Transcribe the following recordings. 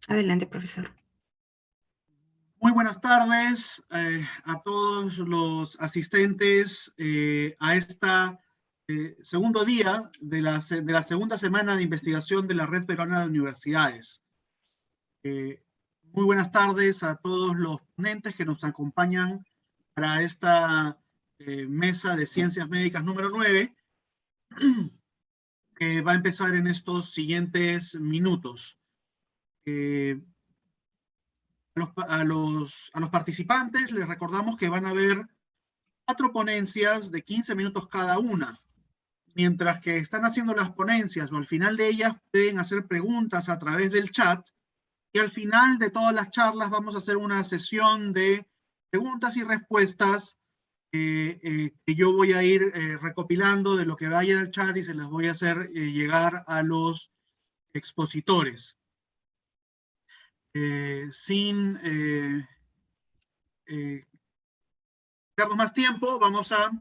Adelante, profesor. Muy buenas tardes a todos los asistentes a esta segundo día de la segunda semana de investigación de la Red Peruana de Universidades. Muy buenas tardes a todos los ponentes que nos acompañan para esta mesa de Ciencias Médicas número 9, que va a empezar en estos siguientes minutos. A los participantes les recordamos que van a haber 4 ponencias de 15 minutos cada una. Mientras que están haciendo las ponencias o al final de ellas pueden hacer preguntas a través del chat, y al final de todas las charlas vamos a hacer una sesión de preguntas y respuestas que yo voy a ir recopilando de lo que vaya en el chat y se las voy a hacer llegar a los expositores. Sin darnos más tiempo, vamos a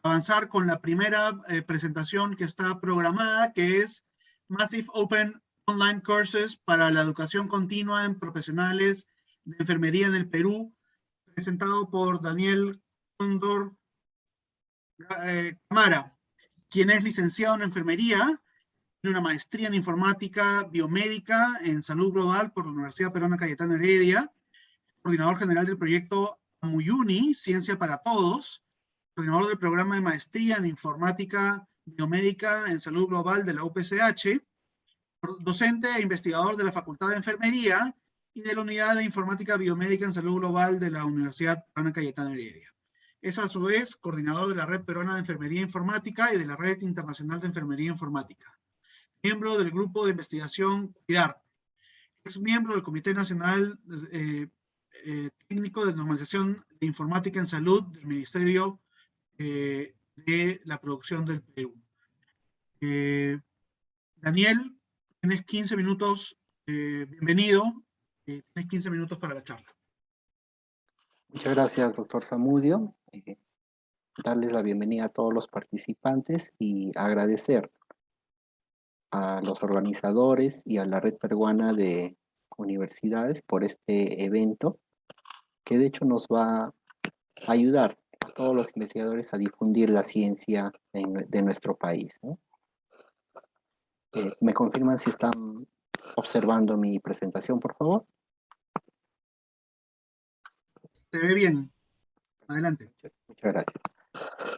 avanzar con la primera presentación que está programada, que es Massive Open Online Courses para la educación continua en profesionales de enfermería en el Perú, presentado por Daniel Cóndor Camara, quien es licenciado en enfermería, tiene una maestría en informática biomédica en salud global por la Universidad Peruana Cayetano Heredia, coordinador general del proyecto Amuyuni, Ciencia para Todos, coordinador del programa de maestría en informática biomédica en salud global de la UPCH, docente e investigador de la Facultad de Enfermería y de la Unidad de Informática Biomédica en Salud Global de la Universidad Peruana Cayetano Heredia. Es a su vez coordinador de la Red Peruana de Enfermería Informática y de la Red Internacional de Enfermería Informática. Miembro del Grupo de Investigación Cuidar. Es miembro del Comité Nacional Técnico de Normalización de Informática en Salud del Ministerio de la Producción del Perú. Daniel, tienes 15 minutos, bienvenido, tienes 15 minutos para la charla. Muchas gracias, doctor Zamudio. Darles la bienvenida a todos los participantes y agradecer a los organizadores y a la Red Peruana de Universidades por este evento, que de hecho nos va a ayudar a todos los investigadores a difundir la ciencia de nuestro país, ¿no? ¿Me confirman si están observando mi presentación, por favor? Se ve bien. Adelante. Muchas gracias.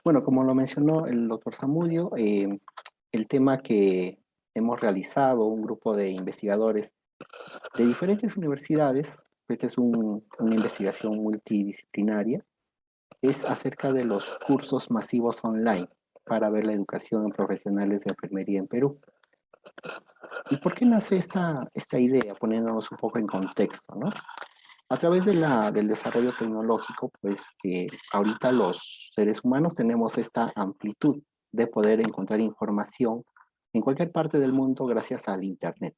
Bueno, como lo mencionó el doctor Zamudio, el tema que hemos realizado, un grupo de investigadores de diferentes universidades, esta es una investigación multidisciplinaria, es acerca de los cursos masivos online para ver la educación en profesionales de enfermería en Perú. ¿Y por qué nace esta idea? Poniéndonos un poco en contexto, ¿no? A través del desarrollo tecnológico, pues ahorita los seres humanos tenemos esta amplitud de poder encontrar información en cualquier parte del mundo gracias al Internet.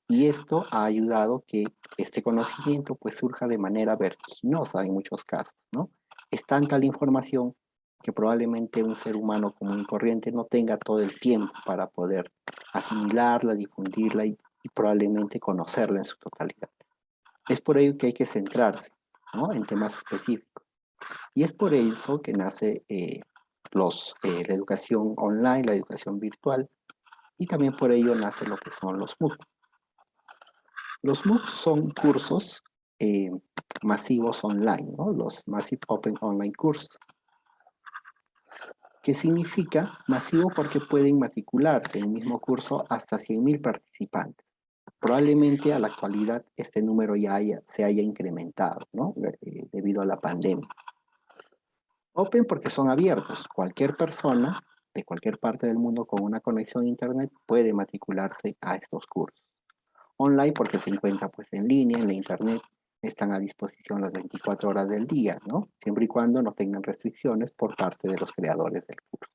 Y esto ha ayudado que este conocimiento pues surja de manera vertiginosa en muchos casos, ¿no? Es tanta la información que probablemente un ser humano común y corriente no tenga todo el tiempo para poder asimilarla, difundirla y probablemente conocerla en su totalidad. Es por ello que hay que centrarse, ¿no?, en temas específicos. Y es por eso que nace la educación online, la educación virtual, y también por ello nace lo que son los MOOC. Los MOOC son cursos masivos online, ¿no? Los Massive Open Online Courses. ¿Qué significa? Masivo porque pueden matricularse en el mismo curso hasta 100.000 participantes. Probablemente a la actualidad este número ya se haya incrementado, ¿no? Debido a la pandemia. Open porque son abiertos. Cualquier persona de cualquier parte del mundo con una conexión a internet puede matricularse a estos cursos. Online porque se encuentra pues en línea, en la internet, están a disposición las 24 horas del día, ¿no? Siempre y cuando no tengan restricciones por parte de los creadores del curso.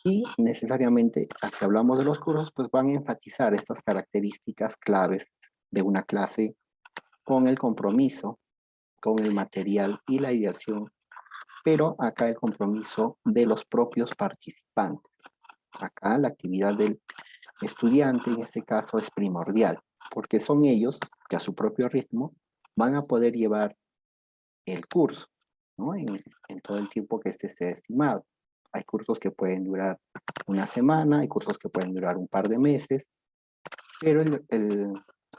Y necesariamente, si hablamos de los cursos, pues van a enfatizar estas características claves de una clase con el compromiso, con el material y la ideación, pero acá el compromiso de los propios participantes. Acá la actividad del estudiante en este caso es primordial, porque son ellos que a su propio ritmo van a poder llevar el curso, ¿no? En todo el tiempo que este esté estimado. Hay cursos que pueden durar una semana, hay cursos que pueden durar un par de meses, pero el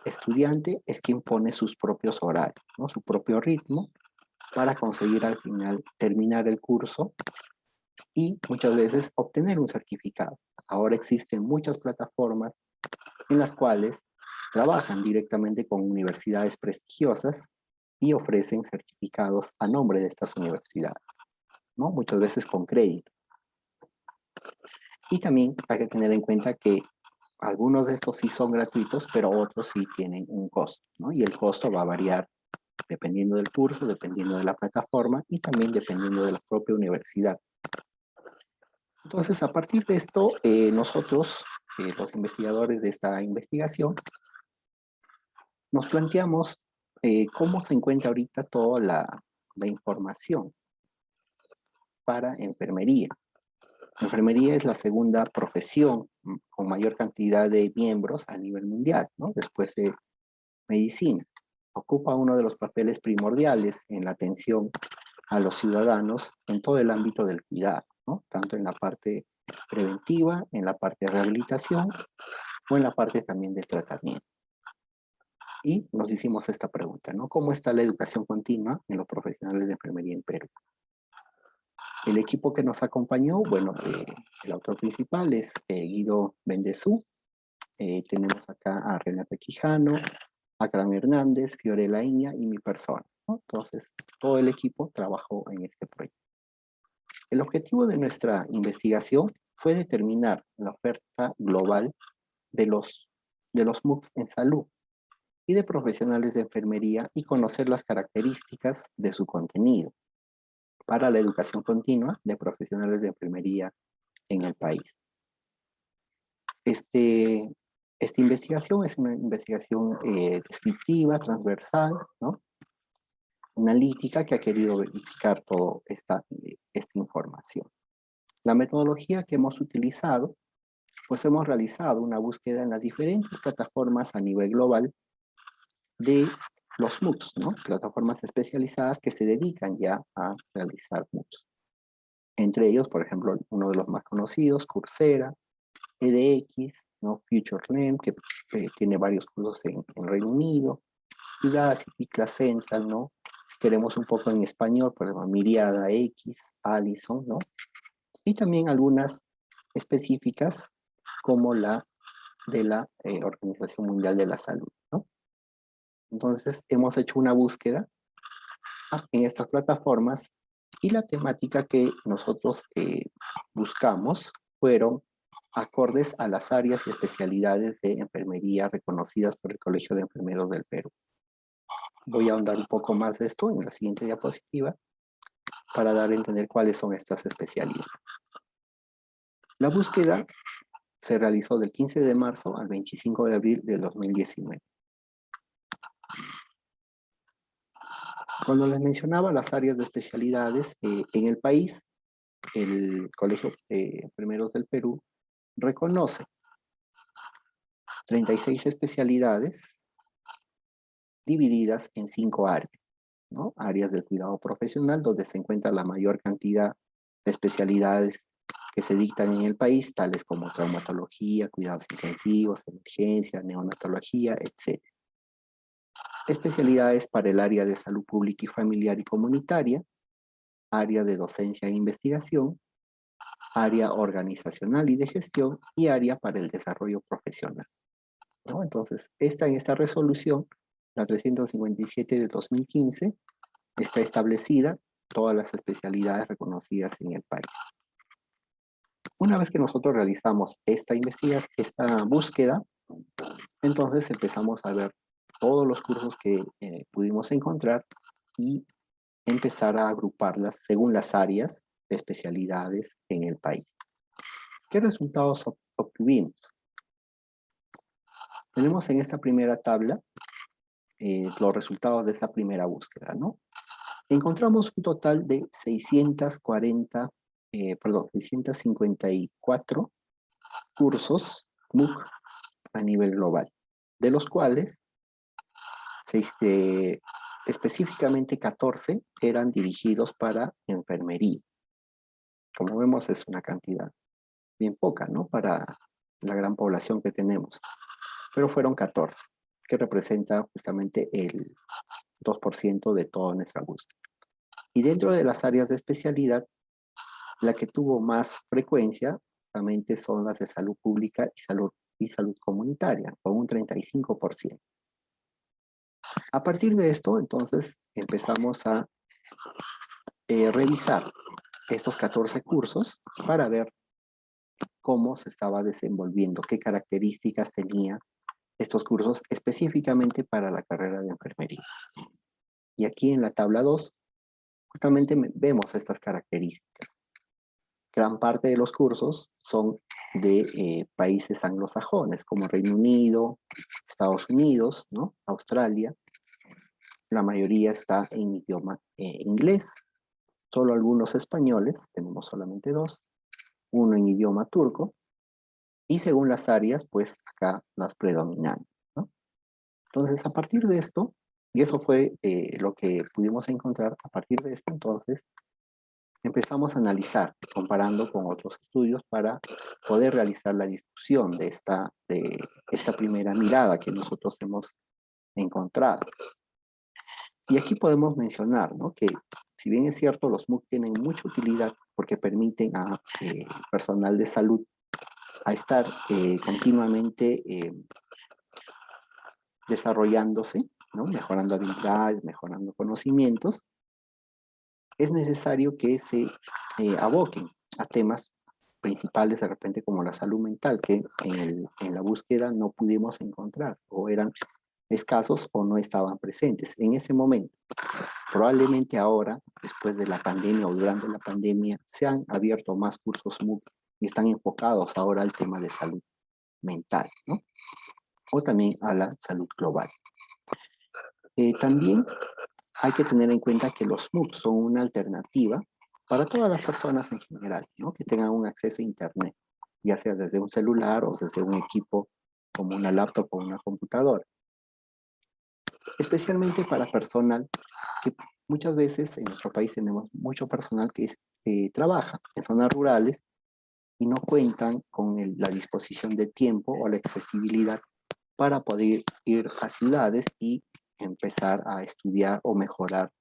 estudiante es quien pone sus propios horarios, ¿no? Su propio ritmo para conseguir al final terminar el curso y muchas veces obtener un certificado. Ahora existen muchas plataformas en las cuales trabajan directamente con universidades prestigiosas y ofrecen certificados a nombre de estas universidades, ¿no? Muchas veces con crédito. Y también hay que tener en cuenta que algunos de estos sí son gratuitos, pero otros sí tienen un costo, ¿no? Y el costo va a variar dependiendo del curso, dependiendo de la plataforma y también dependiendo de la propia universidad. Entonces, a partir de esto, nosotros, los investigadores de esta investigación, nos planteamos cómo se encuentra ahorita toda la información para enfermería. Enfermería es la segunda profesión con mayor cantidad de miembros a nivel mundial, ¿no? Después de medicina. Ocupa uno de los papeles primordiales en la atención a los ciudadanos en todo el ámbito del cuidado, ¿no? Tanto en la parte preventiva, en la parte de rehabilitación o en la parte también del tratamiento. Y nos hicimos esta pregunta, ¿no? ¿Cómo está la educación continua en los profesionales de enfermería en Perú? El equipo que nos acompañó, bueno, el autor principal es Guido Bendezú. Tenemos acá a Renata Quijano, Akram Hernández, Fiorella Iña y mi persona, ¿no? Entonces, todo el equipo trabajó en este proyecto. El objetivo de nuestra investigación fue determinar la oferta global de los MOOCs en salud y de profesionales de enfermería y conocer las características de su contenido para la educación continua de profesionales de enfermería en el país. Esta investigación es una investigación descriptiva, transversal, ¿no? Analítica, que ha querido verificar toda esta información. La metodología que hemos utilizado, pues hemos realizado una búsqueda en las diferentes plataformas a nivel global de los MOOCs, ¿no? Plataformas especializadas que se dedican ya a realizar MOOCs. Entre ellos, por ejemplo, uno de los más conocidos, Coursera, edX, ¿no? FutureLearn, que tiene varios cursos en Reino Unido, Udacity, Class Central, ¿no? Si queremos un poco en español, por ejemplo, Miriada X, Allison, ¿no? Y también algunas específicas como la de la Organización Mundial de la Salud, ¿no? Entonces, hemos hecho una búsqueda en estas plataformas y la temática que nosotros buscamos fueron acordes a las áreas y especialidades de enfermería reconocidas por el Colegio de Enfermeros del Perú. Voy a ahondar un poco más de esto en la siguiente diapositiva para dar a entender cuáles son estas especialidades. La búsqueda se realizó del 15 de marzo al 25 de abril del 2019. Cuando les mencionaba las áreas de especialidades, en el país, el Colegio de Enfermeros del Perú reconoce 36 especialidades divididas en 5 áreas, ¿no? Áreas del cuidado profesional, donde se encuentra la mayor cantidad de especialidades que se dictan en el país, tales como traumatología, cuidados intensivos, emergencia, neonatología, etc. Especialidades para el área de salud pública y familiar y comunitaria, área de docencia e investigación, área organizacional y de gestión y área para el desarrollo profesional, ¿no? Entonces, en esta resolución, la 357 de 2015, está establecida todas las especialidades reconocidas en el país. Una vez que nosotros realizamos esta búsqueda, entonces empezamos a ver todos los cursos que pudimos encontrar y empezar a agruparlas según las áreas de especialidades en el país. ¿Qué resultados obtuvimos? Tenemos en esta primera tabla los resultados de esa primera búsqueda, ¿no? Encontramos un total de 654 cursos MOOC a nivel global, de los cuales específicamente 14 eran dirigidos para enfermería. Como vemos, es una cantidad bien poca, ¿no? Para la gran población que tenemos. Pero fueron 14, que representa justamente el 2% de toda nuestra búsqueda. Y dentro de las áreas de especialidad, la que tuvo más frecuencia justamente son las de salud pública y salud comunitaria, con un 35%. A partir de esto, entonces, empezamos a revisar estos 14 cursos para ver cómo se estaba desenvolviendo, qué características tenía estos cursos específicamente para la carrera de enfermería. Y aquí en la tabla 2, justamente vemos estas características. Gran parte de los cursos son de países anglosajones, como Reino Unido, Estados Unidos, ¿no? Australia. La mayoría está en idioma inglés. Solo algunos españoles, tenemos solamente 2, uno en idioma turco, y según las áreas, pues acá las predominantes, ¿no? Entonces, a partir de esto, y eso fue lo que pudimos encontrar, a partir de esto, entonces, empezamos a analizar, comparando con otros estudios, para poder realizar la discusión de esta primera mirada que nosotros hemos encontrado. Y aquí podemos mencionar, ¿no?, que si bien es cierto, los MOOC tienen mucha utilidad porque permiten a personal de salud a estar continuamente desarrollándose, ¿no?, mejorando habilidades, mejorando conocimientos, es necesario que se aboquen a temas principales de repente como la salud mental, que en la búsqueda no pudimos encontrar, o eran escasos o no estaban presentes en ese momento. Probablemente ahora, después de la pandemia o durante la pandemia, se han abierto más cursos MOOC y están enfocados ahora al tema de salud mental, ¿no?, o también a la salud global. También hay que tener en cuenta que los MOOC son una alternativa para todas las personas en general, ¿no?, que tengan un acceso a Internet, ya sea desde un celular o desde un equipo como una laptop o una computadora. Especialmente para personal que muchas veces en nuestro país tenemos mucho personal que trabaja en zonas rurales y no cuentan con la disposición de tiempo o la accesibilidad para poder ir a ciudades y empezar a estudiar o mejorar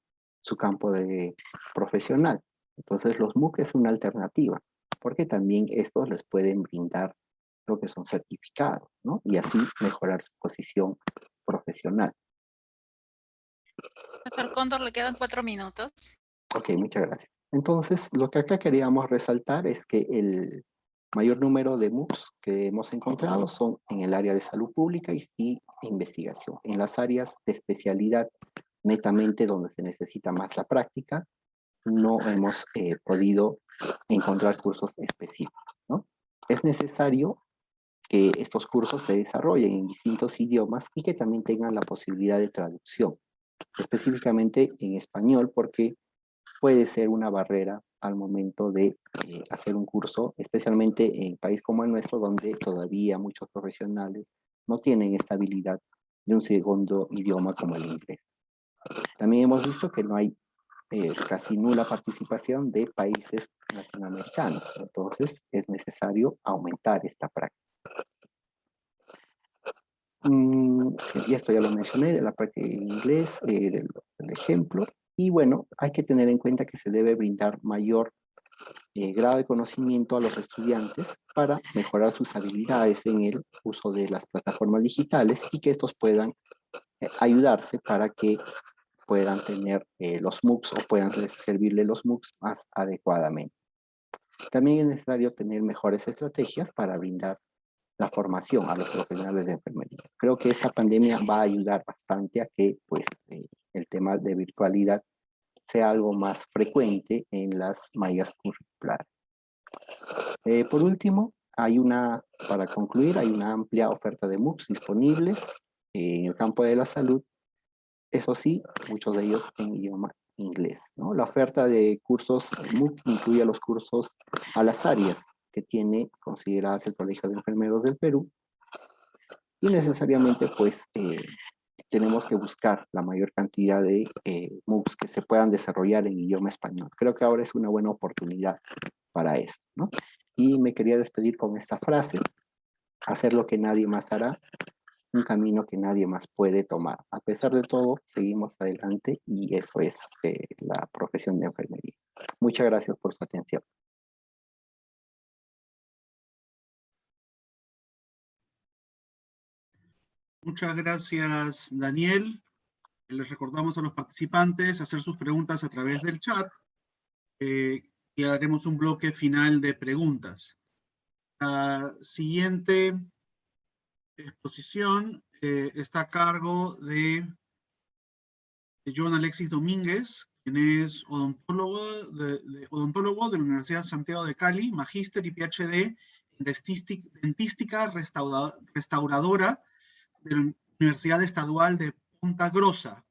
su campo de profesional. Entonces los MOOC es una alternativa, porque también estos les pueden brindar lo que son certificados, ¿no?, y así mejorar su posición profesional. Profesor Cóndor, le quedan 4 minutos. Ok, muchas gracias. Entonces, lo que acá queríamos resaltar es que el mayor número de MOOCs que hemos encontrado son en el área de salud pública y investigación. En las áreas de especialidad, netamente donde se necesita más la práctica, no hemos podido encontrar cursos específicos, ¿no? Es necesario que estos cursos se desarrollen en distintos idiomas y que también tengan la posibilidad de traducción, específicamente en español, porque puede ser una barrera al momento de hacer un curso, especialmente en un país como el nuestro, donde todavía muchos profesionales no tienen esta habilidad de un segundo idioma como el inglés. También hemos visto que no hay casi nula participación de países latinoamericanos, entonces es necesario aumentar esta práctica. Y esto ya lo mencioné, de la práctica en inglés, del ejemplo. Y bueno, hay que tener en cuenta que se debe brindar mayor grado de conocimiento a los estudiantes para mejorar sus habilidades en el uso de las plataformas digitales y que estos puedan ayudarse para que puedan tener los MOOCs o puedan servirle los MOOCs más adecuadamente. También es necesario tener mejores estrategias para brindar la formación a los profesionales de enfermería. Creo que esta pandemia va a ayudar bastante a que pues, el tema de virtualidad sea algo más frecuente en las mallas curriculares. Por último, para concluir, hay una amplia oferta de MOOCs disponibles en el campo de la salud, eso sí, muchos de ellos en idioma inglés, ¿no? La oferta de cursos MOOC incluye los cursos a las áreas que tiene consideradas el Colegio de Enfermeros del Perú, y necesariamente pues tenemos que buscar la mayor cantidad de MOOCs que se puedan desarrollar en idioma español. Creo que ahora es una buena oportunidad para esto, ¿no? Y me quería despedir con esta frase: hacer lo que nadie más hará, un camino que nadie más puede tomar. A pesar de todo, seguimos adelante y eso es la profesión de enfermería. Muchas gracias por su atención. Muchas gracias, Daniel. Les recordamos a los participantes hacer sus preguntas a través del chat y haremos un bloque final de preguntas. La siguiente exposición está a cargo de John Alexis Domínguez, quien es odontólogo de la Universidad de Santiago de Cali, magíster y PhD en dentística restauradora de la Universidad Estadual de Punta Grossa.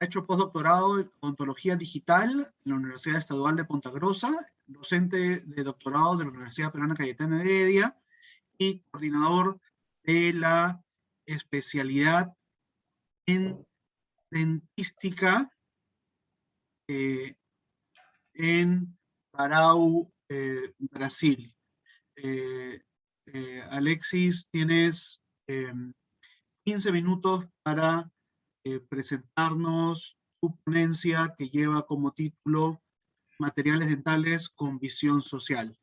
Ha hecho postdoctorado en odontología digital en la Universidad Estadual de Punta Grossa, docente de doctorado de la Universidad Peruana Cayetana Heredia y coordinador de la especialidad en dentística en Parau, Brasil. Alexis, tienes 15 minutos para presentarnos tu ponencia que lleva como título Materiales dentales con visión social.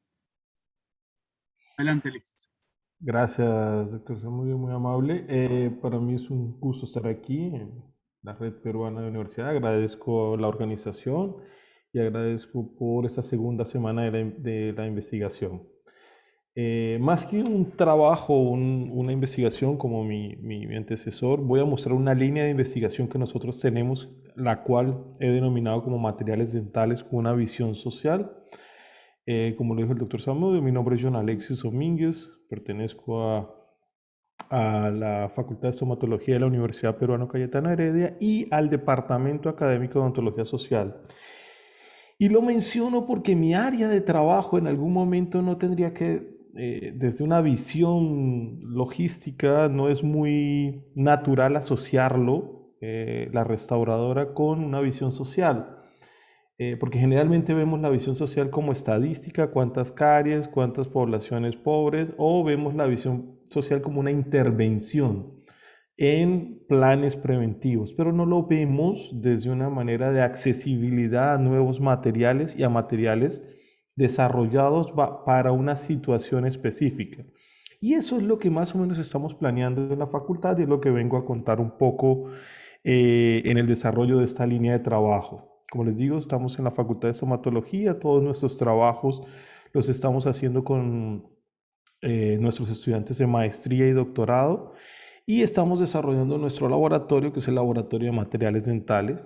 Adelante, Alexis. Gracias, doctor Samudio, muy amable. Para mí es un gusto estar aquí en la Red Peruana de Universidad. Agradezco la organización y agradezco por esta segunda semana de la investigación. Más que un trabajo, una investigación como mi antecesor, voy a mostrar una línea de investigación que nosotros tenemos, la cual he denominado como materiales dentales con una visión social. Como lo dijo el doctor Samudio, mi nombre es John Alexis Domínguez, pertenezco a la Facultad de Estomatología de la Universidad Peruana Cayetana Heredia y al Departamento Académico de Odontología Social. Y lo menciono porque mi área de trabajo en algún momento no tendría que, desde una visión logística, no es muy natural asociarlo, la restauradora, con una visión social. Porque generalmente vemos la visión social como estadística, cuántas caries, cuántas poblaciones pobres, o vemos la visión social como una intervención en planes preventivos, pero no lo vemos desde una manera de accesibilidad a nuevos materiales y a materiales desarrollados para una situación específica. Y eso es lo que más o menos estamos planeando en la facultad y es lo que vengo a contar un poco en el desarrollo de esta línea de trabajo. Como les digo, estamos en la Facultad de Estomatología, todos nuestros trabajos los estamos haciendo con nuestros estudiantes de maestría y doctorado y estamos desarrollando nuestro laboratorio, que es el Laboratorio de Materiales Dentales,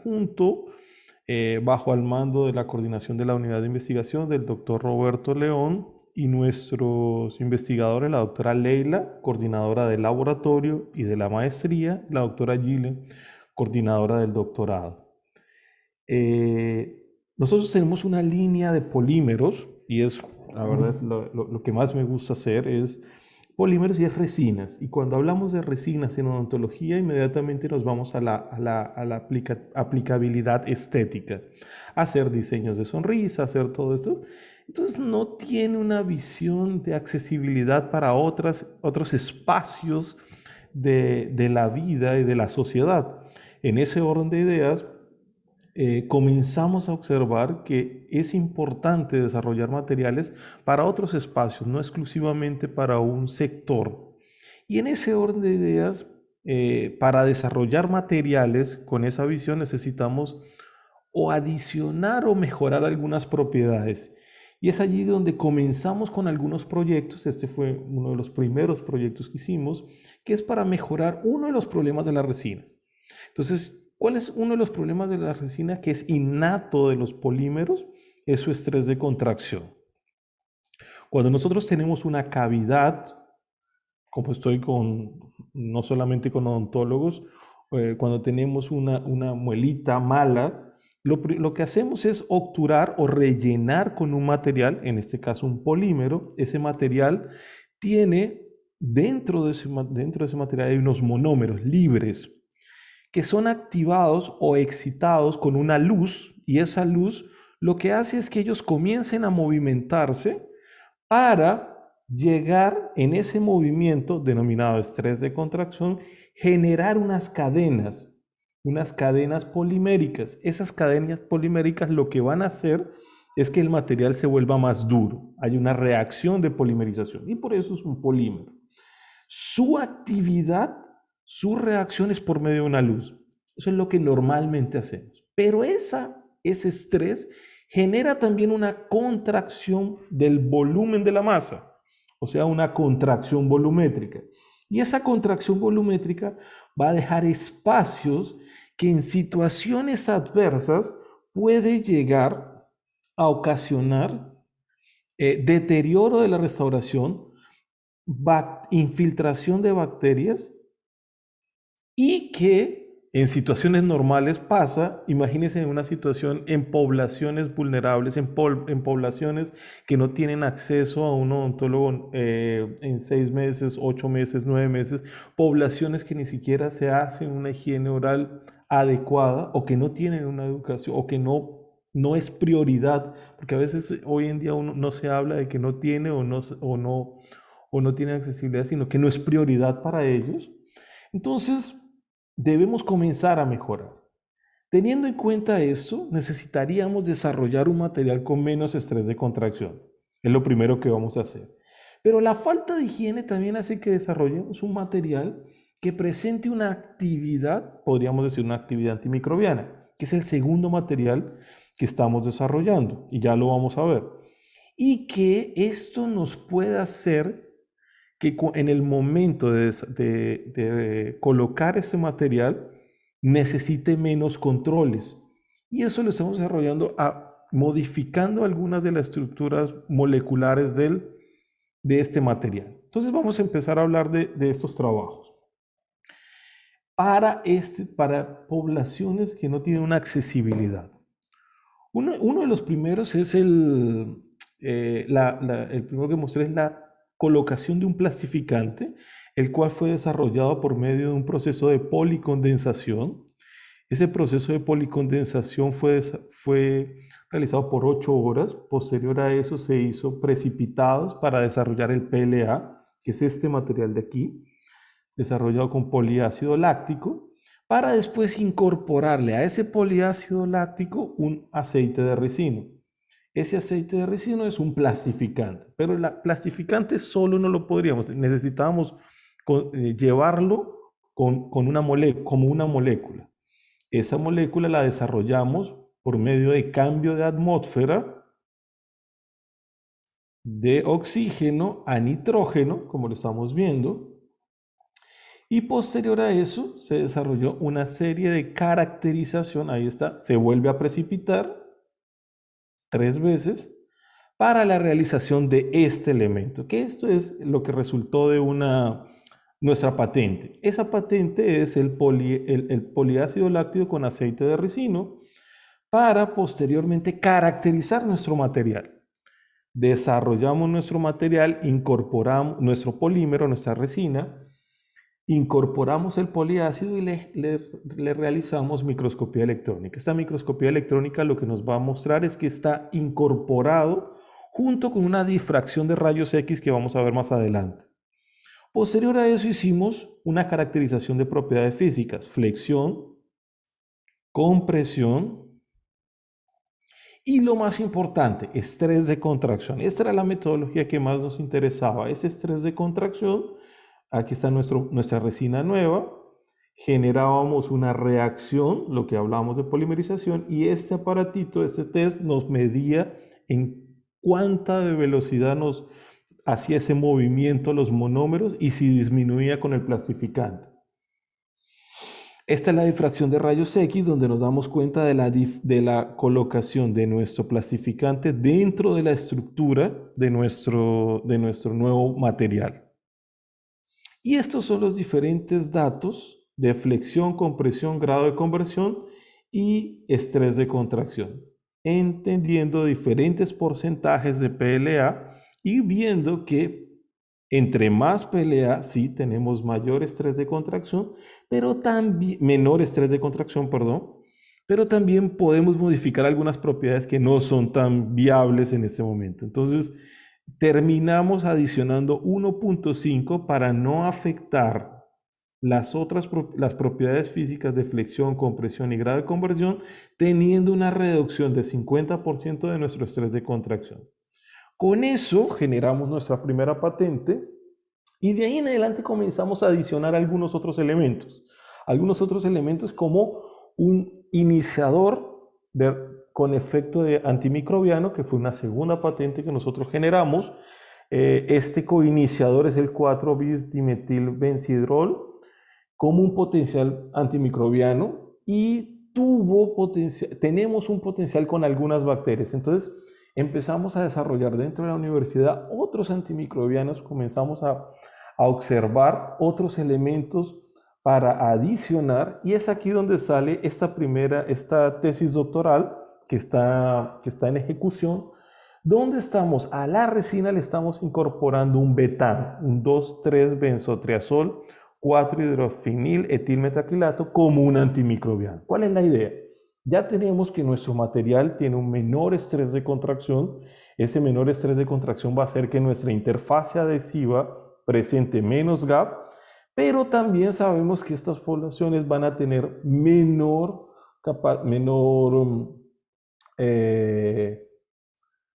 bajo el mando de la coordinación de la unidad de investigación del doctor Roberto León y nuestros investigadores, la doctora Leila, coordinadora del laboratorio y de la maestría, la doctora Gile, coordinadora del doctorado. Nosotros tenemos una línea de polímeros y es, la verdad, es lo que más me gusta hacer es polímeros y es resinas. Y cuando hablamos de resinas en odontología, inmediatamente nos vamos a la aplicabilidad estética, hacer diseños de sonrisa, hacer todo esto. Entonces no tiene una visión de accesibilidad para otros espacios de la vida y de la sociedad. En ese orden de ideas, comenzamos a observar que es importante desarrollar materiales para otros espacios, no exclusivamente para un sector. Y en ese orden de ideas, para desarrollar materiales con esa visión necesitamos o adicionar o mejorar algunas propiedades. Y es allí donde comenzamos con algunos proyectos. Este fue uno de los primeros proyectos que hicimos, que es para mejorar uno de los problemas de la resina. Entonces, ¿cuál es uno de los problemas de la resina que es innato de los polímeros? Es su estrés de contracción. Cuando nosotros tenemos una cavidad, como estoy no solamente con odontólogos, cuando tenemos una muelita mala, lo que hacemos es obturar o rellenar con un material, en este caso un polímero. Ese material tiene, dentro de ese material hay unos monómeros libres que son activados o excitados con una luz, y esa luz lo que hace es que ellos comiencen a movimentarse para llegar en ese movimiento denominado estrés de contracción, generar unas cadenas poliméricas. Esas cadenas poliméricas lo que van a hacer es que el material se vuelva más duro. Hay una reacción de polimerización y por eso es un polímero. Su actividad, su reacción es por medio de una luz. Eso es lo que normalmente hacemos. Pero ese estrés genera también una contracción del volumen de la masa, o sea, una contracción volumétrica. Y esa contracción volumétrica va a dejar espacios que en situaciones adversas puede llegar a ocasionar deterioro de la restauración, infiltración de bacterias, y que en situaciones normales pasa. Imagínense en una situación en poblaciones vulnerables, en poblaciones que no tienen acceso a un odontólogo en 6 meses, 8 meses, 9 meses, poblaciones que ni siquiera se hacen una higiene oral adecuada, o que no tienen una educación, o que no es prioridad, porque a veces hoy en día no se habla de que no tiene o no tiene accesibilidad, sino que no es prioridad para ellos. Entonces, debemos comenzar a mejorar. Teniendo en cuenta esto, necesitaríamos desarrollar un material con menos estrés de contracción. Es lo primero que vamos a hacer. Pero la falta de higiene también hace que desarrollemos un material que presente una actividad, podríamos decir una actividad antimicrobiana, que es el segundo material que estamos desarrollando, y ya lo vamos a ver. Y que esto nos pueda hacer que en el momento de colocar ese material necesite menos controles. Y eso lo estamos desarrollando modificando algunas de las estructuras moleculares de este material. Entonces vamos a empezar a hablar de estos trabajos. Para poblaciones que no tienen una accesibilidad. Uno de los primeros es el primero que mostré es la colocación de un plastificante, el cual fue desarrollado por medio de un proceso de policondensación. Ese proceso de policondensación fue realizado por 8 horas. Posterior a eso se hizo precipitados para desarrollar el PLA, que es este material de aquí, desarrollado con poliácido láctico, para después incorporarle a ese poliácido láctico un aceite de ricino. Ese aceite de ricino es un plastificante, pero el plastificante solo no lo podríamos, necesitábamos llevarlo como una molécula. Esa molécula la desarrollamos por medio de cambio de atmósfera de oxígeno a nitrógeno, como lo estamos viendo, y posterior a eso se desarrolló una serie de caracterización. Ahí está, se vuelve a precipitar 3 veces para la realización de este elemento, que esto es lo que resultó de nuestra patente. Esa patente es el poliácido láctico con aceite de ricino, para posteriormente caracterizar nuestro material. Desarrollamos nuestro material, incorporamos nuestro polímero, nuestra resina, incorporamos el poliácido y le realizamos microscopía electrónica. Esta microscopía electrónica lo que nos va a mostrar es que está incorporado junto con una difracción de rayos X que vamos a ver más adelante. Posterior a eso hicimos una caracterización de propiedades físicas: flexión, compresión y, lo más importante, estrés de contracción. Esta era la metodología que más nos interesaba. Ese estrés de contracción, aquí está nuestra resina nueva, generábamos una reacción, lo que hablamos de polimerización, y este aparatito, este test, nos medía en cuánta de velocidad nos hacía ese movimiento los monómeros y si disminuía con el plastificante. Esta es la difracción de rayos X, donde nos damos cuenta de la colocación de nuestro plastificante dentro de la estructura de nuestro nuevo material. Y estos son los diferentes datos de flexión, compresión, grado de conversión y estrés de contracción, entendiendo diferentes porcentajes de PLA y viendo que entre más PLA, sí, tenemos mayor estrés de contracción, pero también, menor estrés de contracción, perdón, pero también podemos modificar algunas propiedades que no son tan viables en este momento. Entonces, terminamos adicionando 1.5 para no afectar las propiedades físicas de flexión, compresión y grado de conversión, teniendo una reducción de 50% de nuestro estrés de contracción. Con eso generamos nuestra primera patente y de ahí en adelante comenzamos a adicionar algunos otros elementos. Algunos otros elementos como un iniciador con efecto de antimicrobiano, que fue una segunda patente que nosotros generamos. Este coiniciador es el 4-bis-dimetilbenzidrol como un potencial antimicrobiano y tenemos un potencial con algunas bacterias. Entonces empezamos a desarrollar dentro de la universidad otros antimicrobianos, comenzamos a observar otros elementos para adicionar, y es aquí donde sale esta tesis doctoral que está en ejecución, donde a la resina le estamos incorporando un betano, un 2,3-benzotriazol, 4-hidrofinil etilmetacrilato como un antimicrobiano. ¿Cuál es la idea? Ya tenemos que nuestro material tiene un menor estrés de contracción. Ese menor estrés de contracción va a hacer que nuestra interfase adhesiva presente menos gap, pero también sabemos que estas poblaciones van a tener menor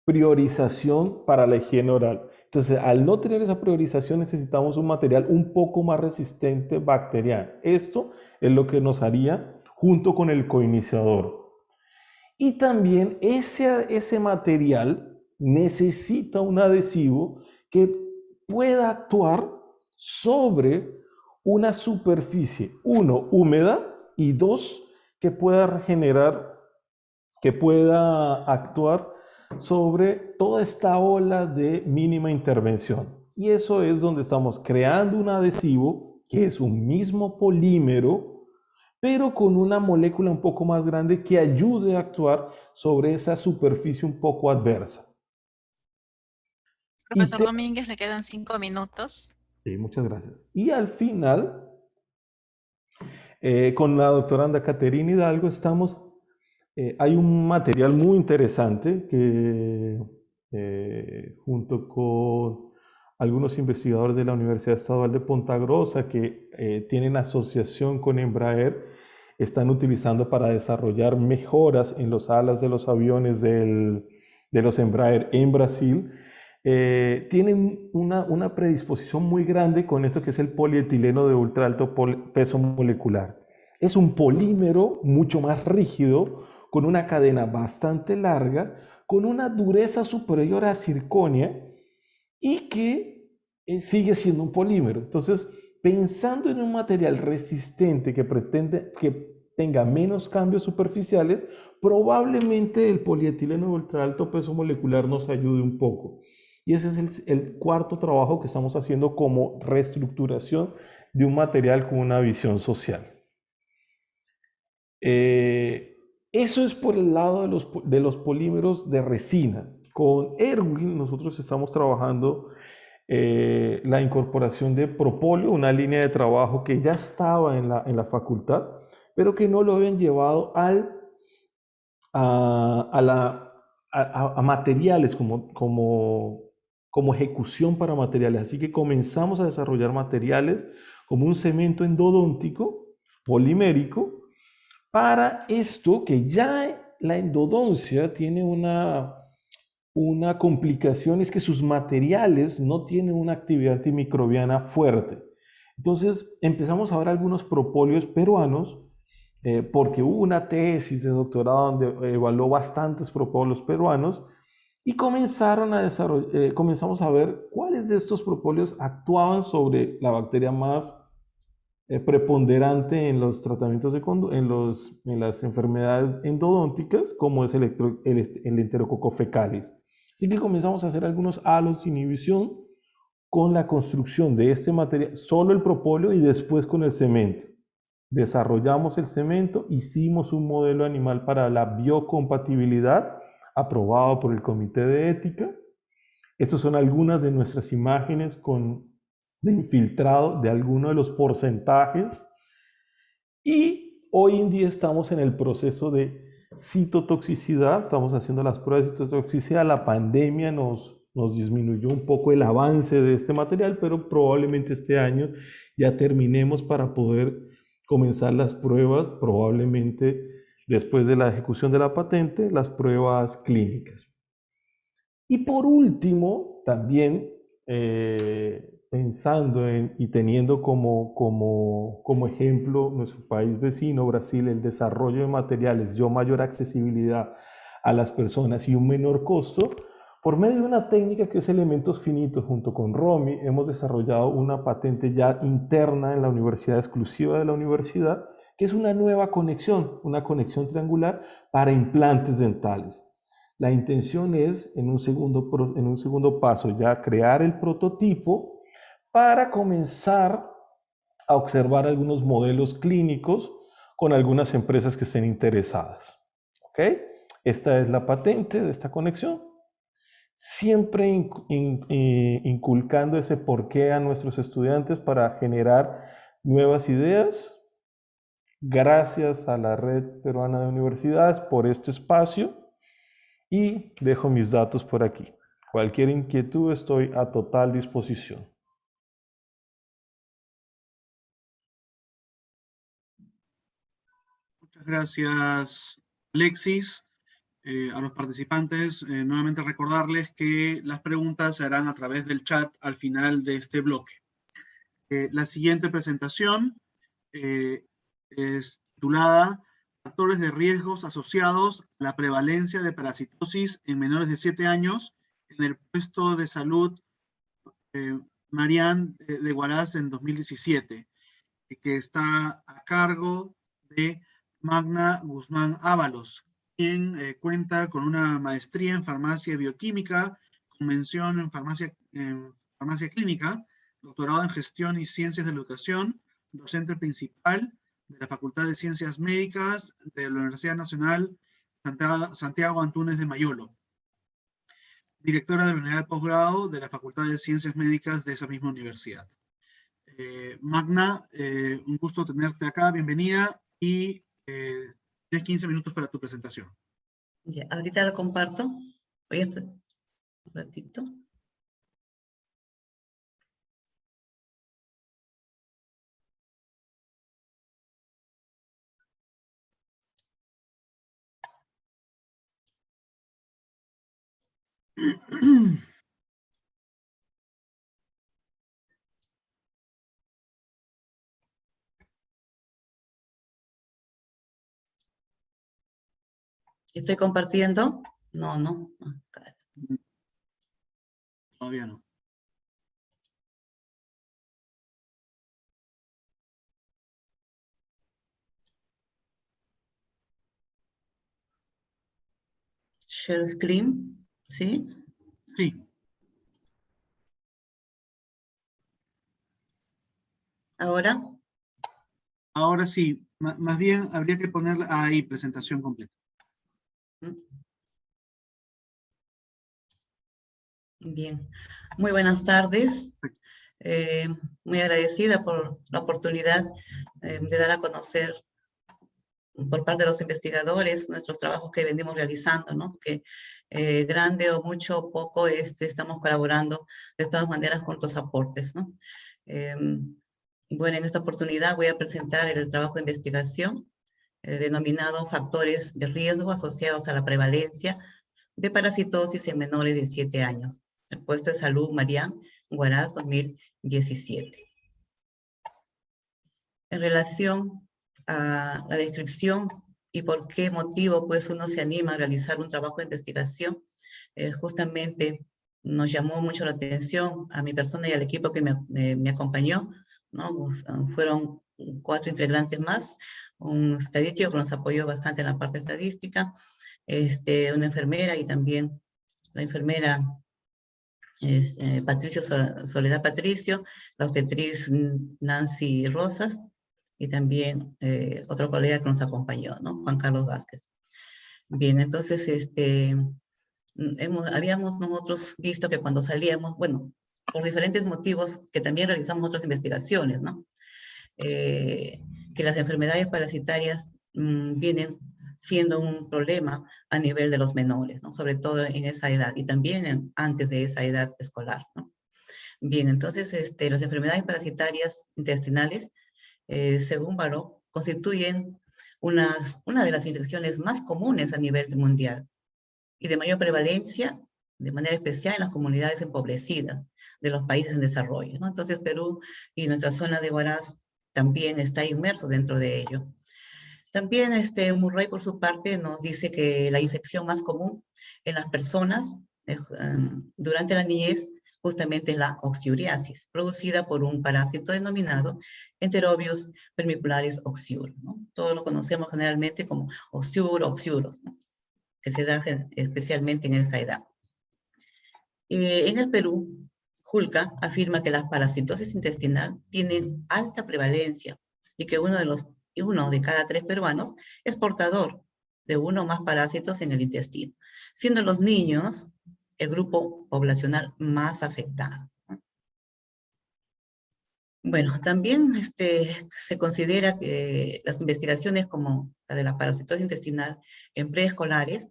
priorización para la higiene oral. Entonces, al no tener esa priorización, necesitamos un material un poco más resistente bacteriano. Esto es lo que nos haría junto con el coiniciador. Y también ese material necesita un adhesivo que pueda actuar sobre una superficie, uno, húmeda, y dos, que pueda actuar sobre toda esta ola de mínima intervención. Y eso es donde estamos creando un adhesivo que es un mismo polímero, pero con una molécula un poco más grande que ayude a actuar sobre esa superficie un poco adversa. Profesor Domínguez, le quedan 5 minutos. Sí, muchas gracias. Y al final, con la doctora Ana Caterina Hidalgo, hay un material muy interesante que junto con algunos investigadores de la Universidad Estadual de Ponta Grossa que tienen asociación con Embraer, están utilizando para desarrollar mejoras en los alas de los aviones de los Embraer en Brasil. Tienen una predisposición muy grande con esto que es el polietileno de ultra alto peso molecular. Es un polímero mucho más rígido, con una cadena bastante larga, con una dureza superior a circonia y que sigue siendo un polímero. Entonces, pensando en un material resistente que tenga menos cambios superficiales, probablemente el polietileno de ultra alto peso molecular nos ayude un poco. Y ese es el cuarto trabajo que estamos haciendo como reestructuración de un material con una visión social. Eso es por el lado de los polímeros de resina. Con Erwin nosotros estamos trabajando la incorporación de propóleo, una línea de trabajo que ya estaba en la facultad, pero que no lo habían llevado a materiales como ejecución para materiales. Así que comenzamos a desarrollar materiales como un cemento endodóntico polimérico. Para esto, que ya la endodoncia tiene una complicación, es que sus materiales no tienen una actividad antimicrobiana fuerte. Entonces empezamos a ver algunos propóleos peruanos, porque hubo una tesis de doctorado donde evaluó bastantes propóleos peruanos y comenzamos a ver cuáles de estos propóleos actuaban sobre la bacteria más preponderante en los tratamientos en las enfermedades endodónticas, como es el Enterococcus fecalis. Así que comenzamos a hacer algunos halos de inhibición con la construcción de este material, solo el propóleo y después con el cemento. Desarrollamos el cemento, hicimos un modelo animal para la biocompatibilidad, aprobado por el Comité de Ética. Estas son algunas de nuestras imágenes de infiltrado de algunos de los porcentajes. Y hoy en día estamos en el proceso de citotoxicidad, estamos haciendo las pruebas de citotoxicidad. La pandemia nos disminuyó un poco el avance de este material, pero probablemente este año ya terminemos para poder comenzar las pruebas, probablemente después de la ejecución de la patente, las pruebas clínicas. Y por último, también pensando y teniendo como ejemplo nuestro país vecino, Brasil, el desarrollo de materiales de mayor accesibilidad a las personas y un menor costo, por medio de una técnica que es elementos finitos, junto con Romy, hemos desarrollado una patente ya interna en la universidad, exclusiva de la universidad, que es una nueva conexión, una conexión triangular para implantes dentales. La intención es, en un segundo paso, ya crear el prototipo para comenzar a observar algunos modelos clínicos con algunas empresas que estén interesadas. ¿Ok? Esta es la patente de esta conexión. Siempre inculcando ese porqué a nuestros estudiantes para generar nuevas ideas. Gracias a la Red Peruana de Universidades por este espacio. Y dejo mis datos por aquí. Cualquier inquietud, estoy a total disposición. Muchas gracias, Alexis. A los participantes, nuevamente recordarles que las preguntas se harán a través del chat al final de este bloque. La siguiente presentación es titulada Factores de riesgos asociados a la prevalencia de parasitosis en menores de 7 años en el puesto de salud Marián de Huaraz en 2017, que está a cargo de Magna Guzmán Ábalos, quien cuenta con una maestría en farmacia bioquímica, con mención en farmacia clínica, doctorado en gestión y ciencias de la educación, docente principal de la Facultad de Ciencias Médicas de la Universidad Nacional Santiago Antúnez de Mayolo, directora de la unidad de posgrado de la Facultad de Ciencias Médicas de esa misma universidad. Magna, un gusto tenerte acá, bienvenida, y tienes 15 minutos para tu presentación. Ya, ahorita lo comparto. Voy a estar un ratito. ¿Estoy compartiendo? No. Todavía no. Share screen, ¿sí? Sí. ¿Ahora? Ahora sí, más bien habría que poner ahí presentación completa. Bien. Muy buenas tardes. Muy agradecida por la oportunidad de dar a conocer por parte de los investigadores nuestros trabajos que venimos realizando, ¿no? Que grande o mucho o poco estamos colaborando de todas maneras con los aportes, ¿no? Bueno, en esta oportunidad voy a presentar el trabajo de investigación denominado Factores de riesgo asociados a la prevalencia de parasitosis en menores de 7 años. El puesto de salud Marián Huaraz 2017. En relación a la descripción y por qué motivo pues uno se anima a realizar un trabajo de investigación, justamente nos llamó mucho la atención a mi persona y al equipo que me acompañó, ¿no? Fueron 4 integrantes más, un estadístico que nos apoyó bastante en la parte estadística, una enfermera y también la enfermera Soledad Patricio, la obstetriz Nancy Rosas, y también otro colega que nos acompañó, ¿no? Juan Carlos Vázquez. Bien, entonces, habíamos nosotros visto que cuando salíamos, bueno, por diferentes motivos, que también realizamos otras investigaciones, ¿no? Que las enfermedades parasitarias vienen siendo un problema a nivel de los menores, ¿no? Sobre todo en esa edad y también antes de esa edad escolar, ¿no? Bien, entonces las enfermedades parasitarias intestinales, según Baró, constituyen una de las infecciones más comunes a nivel mundial y de mayor prevalencia, de manera especial en las comunidades empobrecidas de los países en desarrollo, ¿no? Entonces Perú y nuestra zona de Huaraz también está inmerso dentro de ello. También Murray, por su parte, nos dice que la infección más común en las personas durante la niñez justamente es la oxiuriasis, producida por un parásito denominado Enterobius vermicularis oxiuro, ¿no? Todos lo conocemos generalmente como oxiuro, oxiuros, ¿no? Que se da especialmente en esa edad. En el Perú, Julca afirma que la parasitosis intestinal tiene alta prevalencia y que uno de cada 3 peruanos es portador de uno o más parásitos en el intestino, siendo los niños el grupo poblacional más afectado. Bueno, también se considera que las investigaciones como la de la parasitosis intestinal en preescolares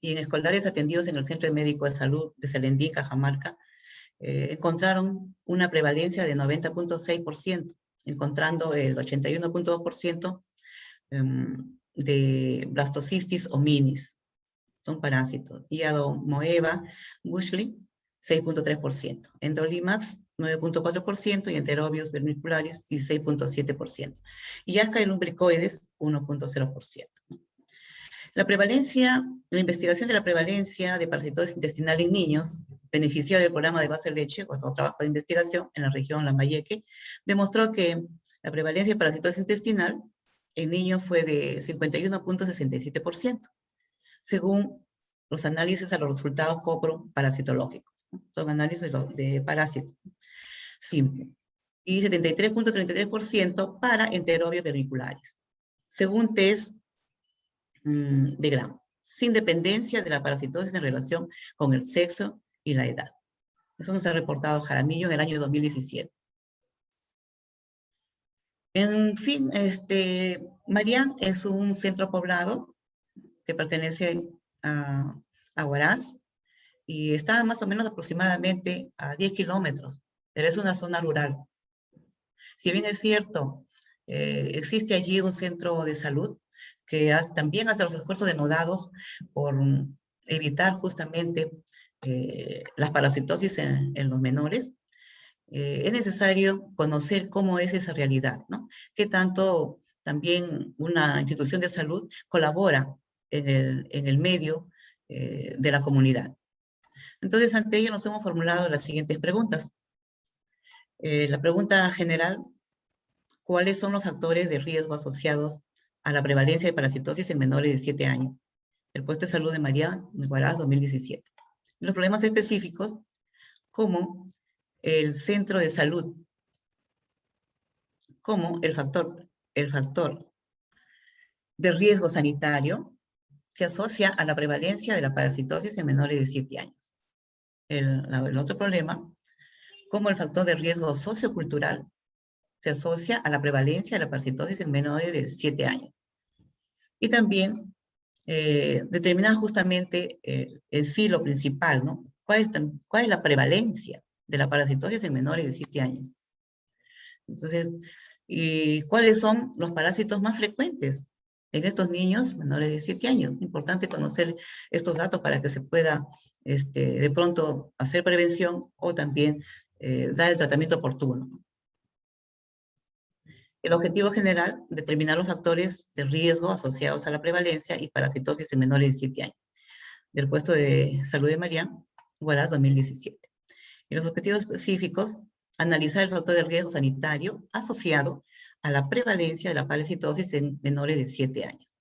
y en escolares atendidos en el Centro Médico de Salud de Selendín, Cajamarca, encontraron una prevalencia de 90.6%, encontrando el 81.2% de blastocistis hominis, son parásitos, y Adomoeba bushley, 6.3%, Endolimax, 9.4%, y Enterobius vermicularis, 16.7%, y Ascaris 1.0%. La investigación de la prevalencia de parasitosis intestinal en niños, beneficiario del programa de base de leche, o trabajo de investigación en la región Lambayeque, demostró que la prevalencia de parasitosis intestinal en niños fue de 51.67%, según los análisis a los resultados coproparasitológicos, ¿no? Son análisis de parásitos simple, y 73.33% para Enterobius vermicularis, según test de Gram, sin dependencia de la parasitosis en relación con el sexo y la edad. Eso nos ha reportado Jaramillo en el año 2017. En fin, Marián es un centro poblado que pertenece a Huaraz y está más o menos aproximadamente a 10 kilómetros, pero es una zona rural. Si bien es cierto, existe allí un centro de salud que también hace los esfuerzos denodados por evitar justamente las parasitosis en los menores, es necesario conocer cómo es esa realidad, ¿no? Qué tanto también una institución de salud colabora en el medio de la comunidad. Entonces, ante ello nos hemos formulado las siguientes preguntas. La pregunta general: ¿cuáles son los factores de riesgo asociados a la prevalencia de parasitosis en menores de 7 años? El puesto de salud de Marián, Huaraz, 2017. Los problemas específicos, como el centro de salud, como el factor de riesgo sanitario se asocia a la prevalencia de la parasitosis en menores de 7 años. El otro problema, como el factor de riesgo sociocultural se asocia a la prevalencia de la parasitosis en menores de 7 años. Y también determinar justamente en sí lo principal, ¿no? ¿Cuál es la prevalencia de la parasitosis en menores de 7 años? Entonces, ¿y cuáles son los parásitos más frecuentes en estos niños menores de 7 años? Importante conocer estos datos para que se pueda de pronto hacer prevención o también dar el tratamiento oportuno. El objetivo general, determinar los factores de riesgo asociados a la prevalencia y parasitosis en menores de 7 años. Del puesto de salud de Marián, Huaraz, 2017. Y los objetivos específicos: analizar el factor de riesgo sanitario asociado a la prevalencia de la parasitosis en menores de 7 años.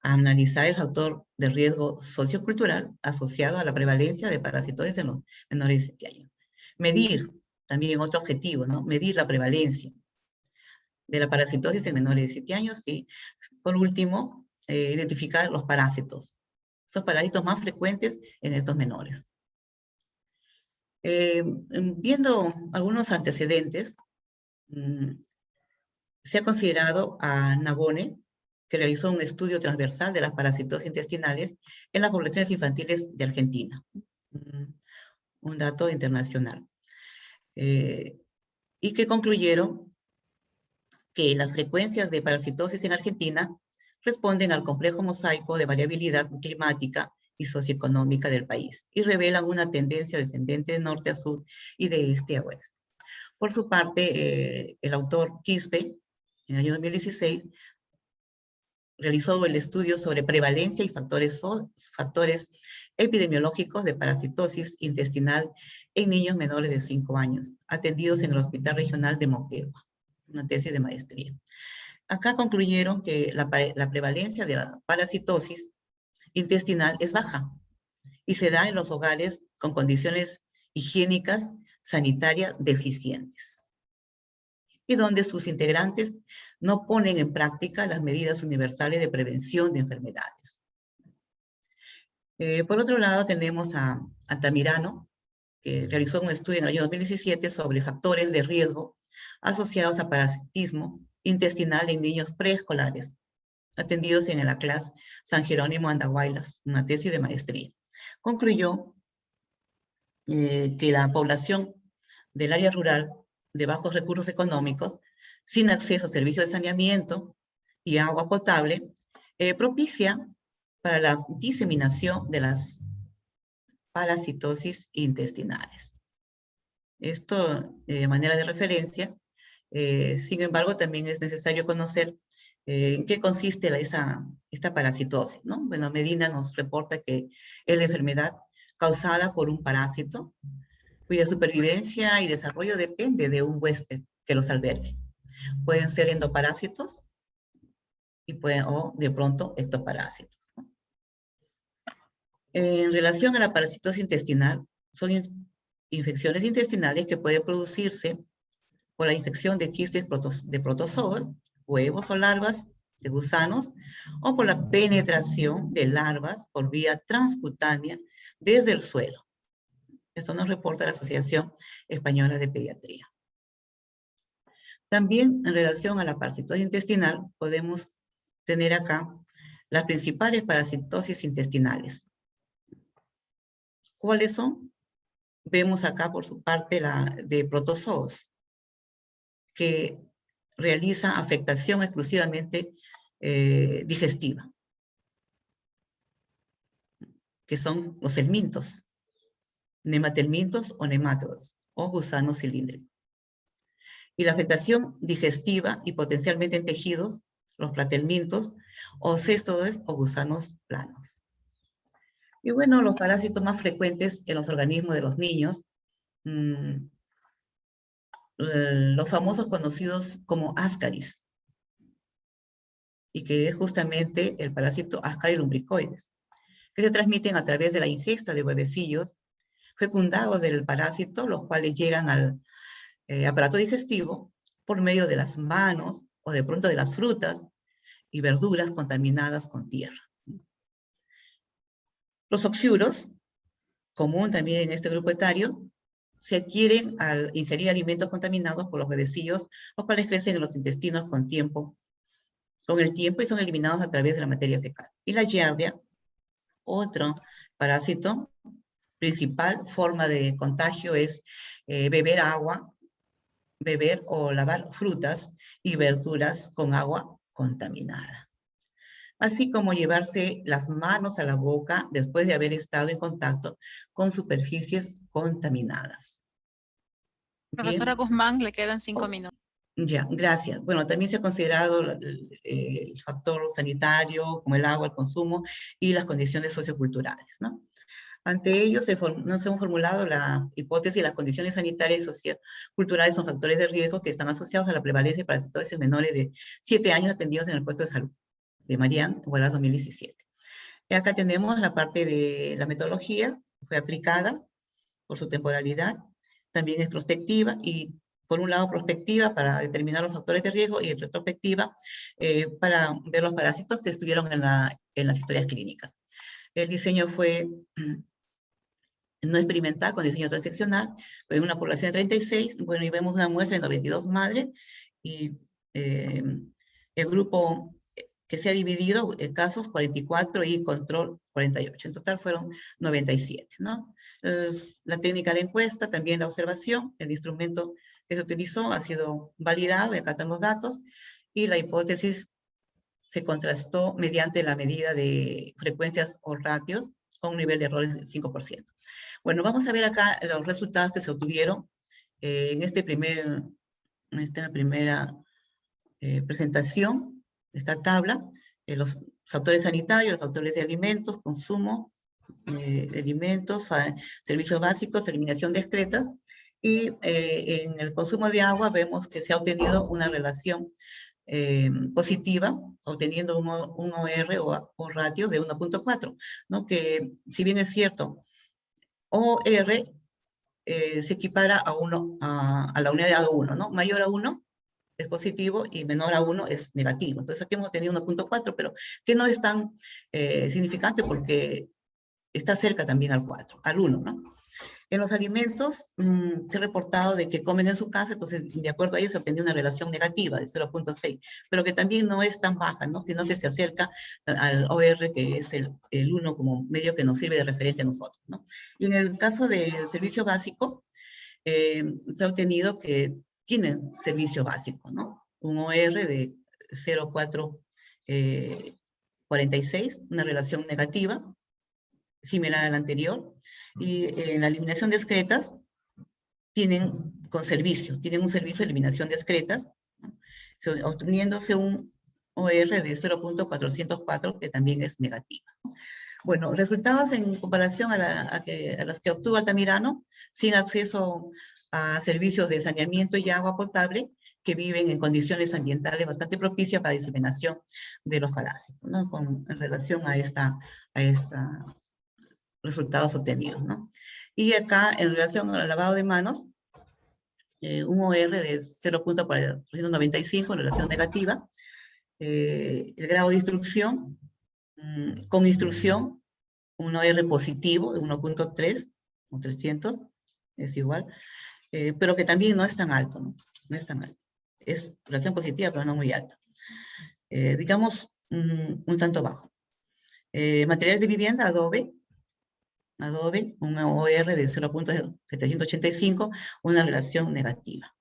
Analizar el factor de riesgo sociocultural asociado a la prevalencia de parasitosis en los menores de 7 años. Medir, también otro objetivo, ¿no? Medir la prevalencia. de la parasitosis en menores de 7 años y, por último, identificar los parásitos. Son parásitos más frecuentes en estos menores. Viendo algunos antecedentes, se ha considerado a Navone, que realizó un estudio transversal de las parasitosis intestinales en las poblaciones infantiles de Argentina. Un dato internacional. Y que concluyeron que las frecuencias de parasitosis en Argentina responden al complejo mosaico de variabilidad climática y socioeconómica del país y revelan una tendencia descendente de norte a sur y de este a oeste. Por su parte, el autor Quispe, en el año 2016, realizó el estudio sobre prevalencia y factores epidemiológicos de parasitosis intestinal en niños menores de 5 años, atendidos en el Hospital Regional de Moquegua, una tesis de maestría. Acá concluyeron que la prevalencia de la parasitosis intestinal es baja y se da en los hogares con condiciones higiénicas sanitarias deficientes y donde sus integrantes no ponen en práctica las medidas universales de prevención de enfermedades. Por otro lado, tenemos a Altamirano, que realizó un estudio en el año 2017 sobre factores de riesgo asociados a parasitismo intestinal en niños preescolares, atendidos en la clase San Jerónimo Andahuaylas, una tesis de maestría. Concluyó que la población del área rural de bajos recursos económicos, sin acceso a servicios de saneamiento y agua potable, propicia para la diseminación de las parasitosis intestinales. Esto de manera de referencia. Sin embargo, también es necesario conocer en qué consiste esta parasitosis, ¿no? Bueno, Medina nos reporta que es la enfermedad causada por un parásito cuya supervivencia y desarrollo depende de un huésped que los albergue. Pueden ser endoparásitos o de pronto ectoparásitos, ¿no? En relación a la parasitosis intestinal, son infecciones intestinales que pueden producirse por la infección de quistes de protozoos, huevos o larvas de gusanos, o por la penetración de larvas por vía transcutánea desde el suelo. Esto nos reporta la Asociación Española de Pediatría. También en relación a la parasitosis intestinal, podemos tener acá las principales parasitosis intestinales. ¿Cuáles son? Vemos acá por su parte la de protozoos, que realiza afectación exclusivamente digestiva, que son los helmintos, nematelmintos o nemátodos, o gusanos cilíndricos. Y la afectación digestiva y potencialmente en tejidos, los platelmintos, o cestodes o gusanos planos. Y bueno, los parásitos más frecuentes en los organismos de los niños, los famosos conocidos como Ascaris, y que es justamente el parásito Ascaris lumbricoides, que se transmiten a través de la ingesta de huevecillos fecundados del parásito, los cuales llegan al aparato digestivo por medio de las manos o de pronto de las frutas y verduras contaminadas con tierra. Los oxiuros, común también en este grupo etario, se adquieren al ingerir alimentos contaminados por los huevecillos, los cuales crecen en los intestinos con el tiempo y son eliminados a través de la materia fecal. Y la giardia, otro parásito, principal forma de contagio es beber agua, beber o lavar frutas y verduras con agua contaminada, así como llevarse las manos a la boca después de haber estado en contacto con superficies contaminadas. Profesora Bien. Guzmán, le quedan 5 minutos. Ya, gracias. Bueno, también se ha considerado el factor sanitario, como el agua, el consumo y las condiciones socioculturales, ¿no? Ante ello, nos hemos formulado la hipótesis de las condiciones sanitarias y socioculturales son factores de riesgo que están asociados a la prevalencia de parasitosis en menores de 7 años atendidos en el puesto de salud de Marián, Huaraz 2017. Y acá tenemos la parte de la metodología, fue aplicada por su temporalidad, también es prospectiva y por un lado, prospectiva para determinar los factores de riesgo y retrospectiva para ver los parásitos que estuvieron en las historias clínicas. El diseño fue no experimental con diseño transeccional, con una población de 36, bueno, y vemos una muestra de 92 madres, y el grupo que se ha dividido en casos 44 y control 48. En total fueron 97, ¿no? La técnica de encuesta, también la observación, el instrumento que se utilizó ha sido validado, y acá están los datos, y la hipótesis se contrastó mediante la medida de frecuencias o ratios con un nivel de error del 5%. Bueno, vamos a ver acá los resultados que se obtuvieron en esta primera presentación, esta tabla, los factores sanitarios, los factores de alimentos, consumo, alimentos, servicios básicos, eliminación de excretas, y en el consumo de agua vemos que se ha obtenido una relación positiva, obteniendo un OR o ratio de 1.4, ¿no? Que si bien es cierto, OR se equipara a la unidad de 1, ¿no? Mayor a 1 es positivo y menor a 1 es negativo. Entonces aquí hemos tenido 1.4, pero que no es tan significante porque está cerca también al 4, al 1, ¿no? En los alimentos se ha reportado de que comen en su casa, entonces de acuerdo a ello se obtiene una relación negativa de 0.6, pero que también no es tan baja, ¿no? Sino que se acerca al OR, que es el 1 como medio que nos sirve de referente a nosotros, ¿no? Y en el caso del servicio básico, se ha obtenido que tienen servicio básico, ¿no? Un OR de 0.446, una relación negativa, similar al anterior, y en la eliminación de excretas tienen un servicio de eliminación de excretas, ¿no? Obteniéndose un OR de 0.404, que también es negativa. Bueno, resultados en comparación a las que obtuvo Altamirano, sin acceso a servicios de saneamiento y agua potable, que viven en condiciones ambientales bastante propicias para la diseminación de los parásitos, ¿no? En relación a estos resultados obtenidos, ¿no? Y acá, en relación al lavado de manos, un OR de 0.495 en relación negativa, el grado de instrucción, con instrucción, un OR positivo de 1.3 o 300, es igual, pero que también no es tan alto, ¿no? No es tan alto. Es relación positiva, pero no muy alta. Digamos, un tanto bajo. Materiales de vivienda, adobe, un OR de 0.785, una relación negativa.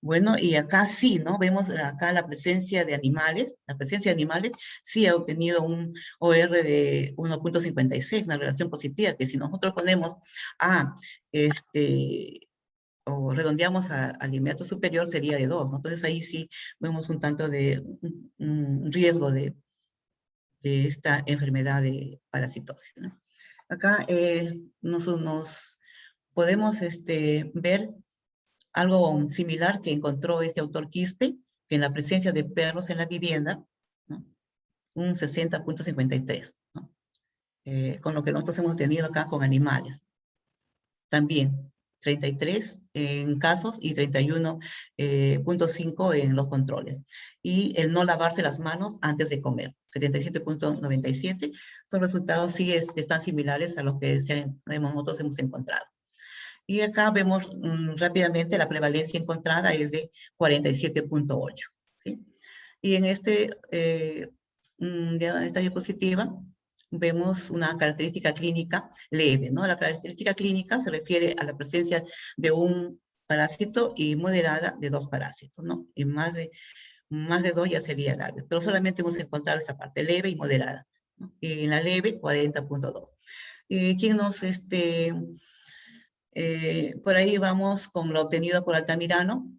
Bueno, y acá sí, ¿no? Vemos acá la presencia de animales. La presencia de animales sí ha obtenido un OR de 1.56, una relación positiva, que si nosotros ponemos o redondeamos al inmediato superior, sería de 2, ¿no? Entonces ahí sí vemos un tanto de un riesgo de esta enfermedad de parasitosis, ¿no? Acá nos podemos ver algo similar que encontró este autor Quispe, que en la presencia de perros en la vivienda, ¿no? Un 60.53, ¿no? Con lo que nosotros hemos tenido acá con animales. También 33 en casos y 31.5 en los controles. Y el no lavarse las manos antes de comer, 77.97. Son resultados sí están similares a los que nosotros hemos encontrado. Y acá vemos rápidamente la prevalencia encontrada es de 47.8. ¿Sí? Y en esta diapositiva vemos una característica clínica leve, ¿no? La característica clínica se refiere a la presencia de un parásito y moderada de 2 parásitos, ¿no? Y más de 2 ya sería grave, pero solamente hemos encontrado esa parte leve y moderada, ¿no? Y en la leve, 40.2. ¿Quién nos por ahí vamos con lo obtenido por Altamirano.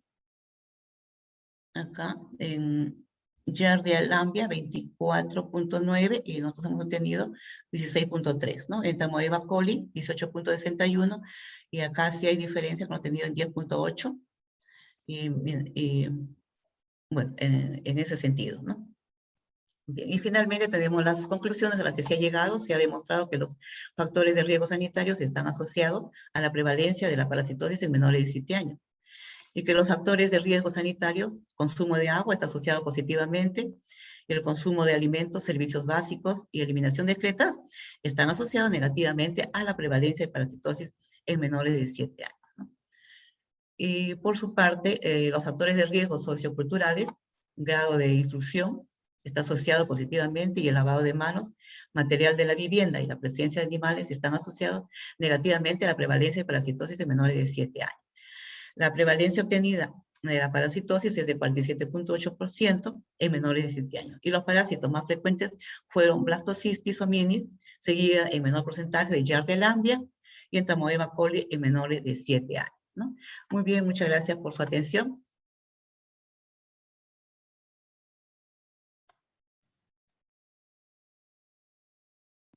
Acá en Giardia Lambia 24.9 y nosotros hemos obtenido 16.3, ¿no? En Tamoeba coli 18.61 y acá sí hay diferencias con obtenido en 10.8 y bueno, en ese sentido, ¿no? Bien, y finalmente tenemos las conclusiones a las que se ha llegado. Se ha demostrado que los factores de riesgo sanitarios están asociados a la prevalencia de la parasitosis en menores de 17 años. y que los factores de riesgo sanitario, consumo de agua está asociado positivamente, y el consumo de alimentos, servicios básicos y eliminación de excretas están asociados negativamente a la prevalencia de parasitosis en menores de 7 años, ¿no? Y por su parte, los factores de riesgo socioculturales, grado de instrucción, está asociado positivamente, y el lavado de manos, material de la vivienda y la presencia de animales están asociados negativamente a la prevalencia de parasitosis en menores de 7 años. La prevalencia obtenida de la parasitosis es de 47.8% en menores de 7 años. Y los parásitos más frecuentes fueron Blastocystis hominis, seguida en menor porcentaje de Yardelambia, y Entamoeba coli en menores de 7 años, ¿no? Muy bien, muchas gracias por su atención.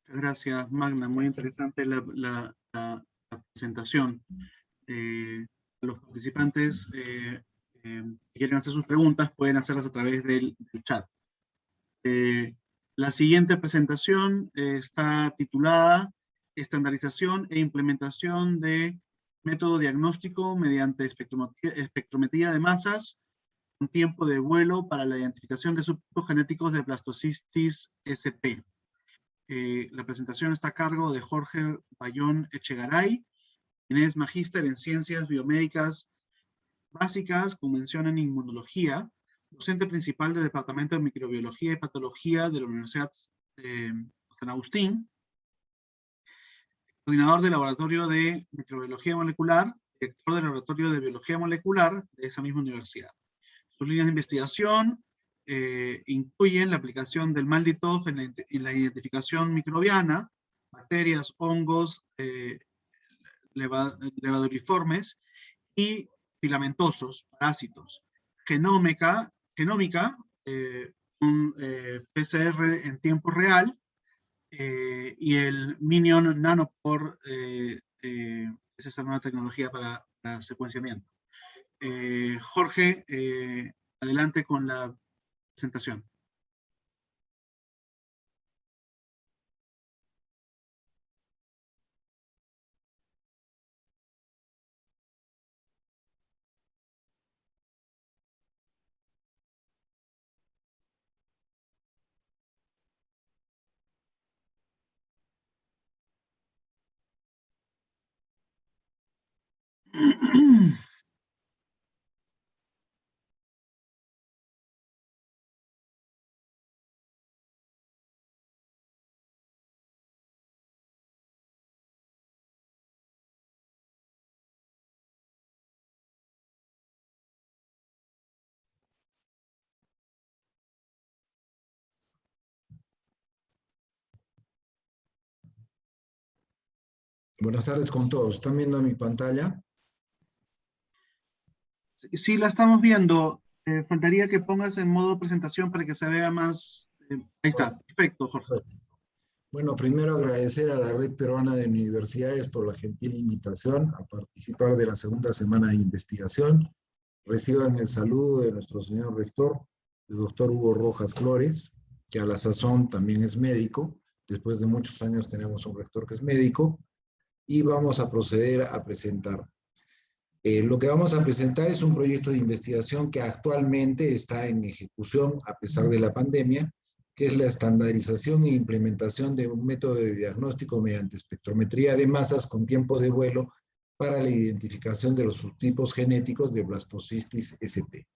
Muchas gracias, Magna. Muy interesante la presentación. Los participantes que quieren hacer sus preguntas pueden hacerlas a través del chat. La siguiente presentación está titulada Estandarización e implementación de método diagnóstico mediante espectrometría de masas con tiempo de vuelo para la identificación de subtipos genéticos de Blastocystis SP. La presentación está a cargo de Jorge Bayón Echegaray, quien es magíster en Ciencias Biomédicas Básicas con mención en Inmunología, docente principal del Departamento de Microbiología y Patología de la Universidad San Agustín, coordinador del Laboratorio de Microbiología Molecular, director del Laboratorio de Biología Molecular de esa misma universidad. Sus líneas de investigación incluyen la aplicación del Malditov en la identificación microbiana, bacterias, hongos, levaduriformes y filamentosos, parásitos. Genómica, un PCR en tiempo real, y el Minion Nanopore, es esta nueva tecnología para secuenciamiento. Jorge, adelante con la presentación. Buenas tardes con todos. ¿Están viendo mi pantalla? Sí, la estamos viendo. Faltaría que pongas en modo presentación para que se vea más. Ahí está. Perfecto, Jorge. Bueno, primero agradecer a la Red Peruana de Universidades por la gentil invitación a participar de la segunda semana de investigación. Reciban el saludo de nuestro señor rector, el doctor Hugo Rojas Flores, que a la sazón también es médico. Después de muchos años tenemos un rector que es médico. Y vamos a proceder a presentar. Lo que vamos a presentar es un proyecto de investigación que actualmente está en ejecución a pesar de la pandemia, que es la estandarización e implementación de un método de diagnóstico mediante espectrometría de masas con tiempo de vuelo para la identificación de los subtipos genéticos de Blastocystis SP.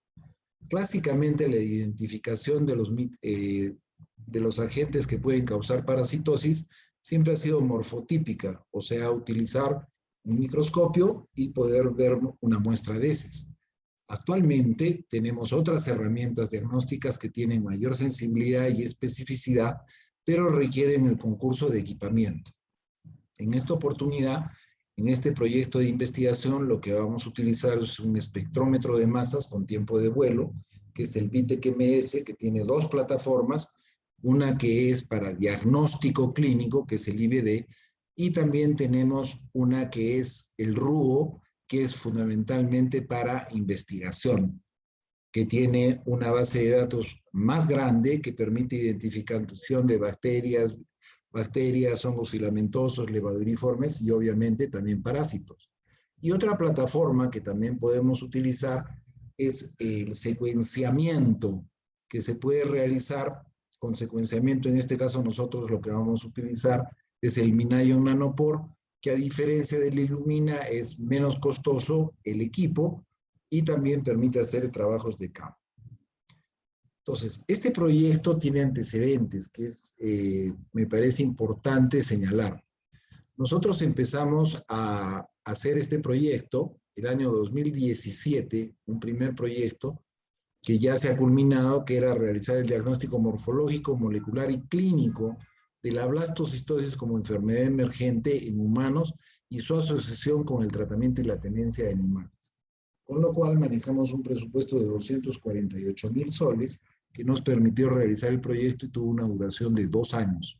Clásicamente, la identificación de los agentes que pueden causar parasitosis siempre ha sido morfotípica, o sea, utilizar un microscopio y poder ver una muestra de heces. Actualmente tenemos otras herramientas diagnósticas que tienen mayor sensibilidad y especificidad, pero requieren el concurso de equipamiento. En esta oportunidad, en este proyecto de investigación, lo que vamos a utilizar es un espectrómetro de masas con tiempo de vuelo, que es el BITEC-MS, que tiene dos plataformas, una que es para diagnóstico clínico, que es el IBD, y también tenemos una que es el RUO, que es fundamentalmente para investigación, que tiene una base de datos más grande que permite identificación de bacterias, hongos filamentosos, levaduriformes y obviamente también parásitos. Y otra plataforma que también podemos utilizar es el secuenciamiento que se puede realizar con secuenciamiento. En este caso nosotros lo que vamos a utilizar es el Minayon Nanopore, que a diferencia del Illumina es menos costoso el equipo y también permite hacer trabajos de campo. Entonces, este proyecto tiene antecedentes que me parece importante señalar. Nosotros empezamos a hacer este proyecto el año 2017, un primer proyecto que ya se ha culminado, que era realizar el diagnóstico morfológico, molecular y clínico de la blastocistosis como enfermedad emergente en humanos y su asociación con el tratamiento y la tenencia de animales. Con lo cual manejamos un presupuesto de 248.000 soles que nos permitió realizar el proyecto y tuvo una duración de 2 años.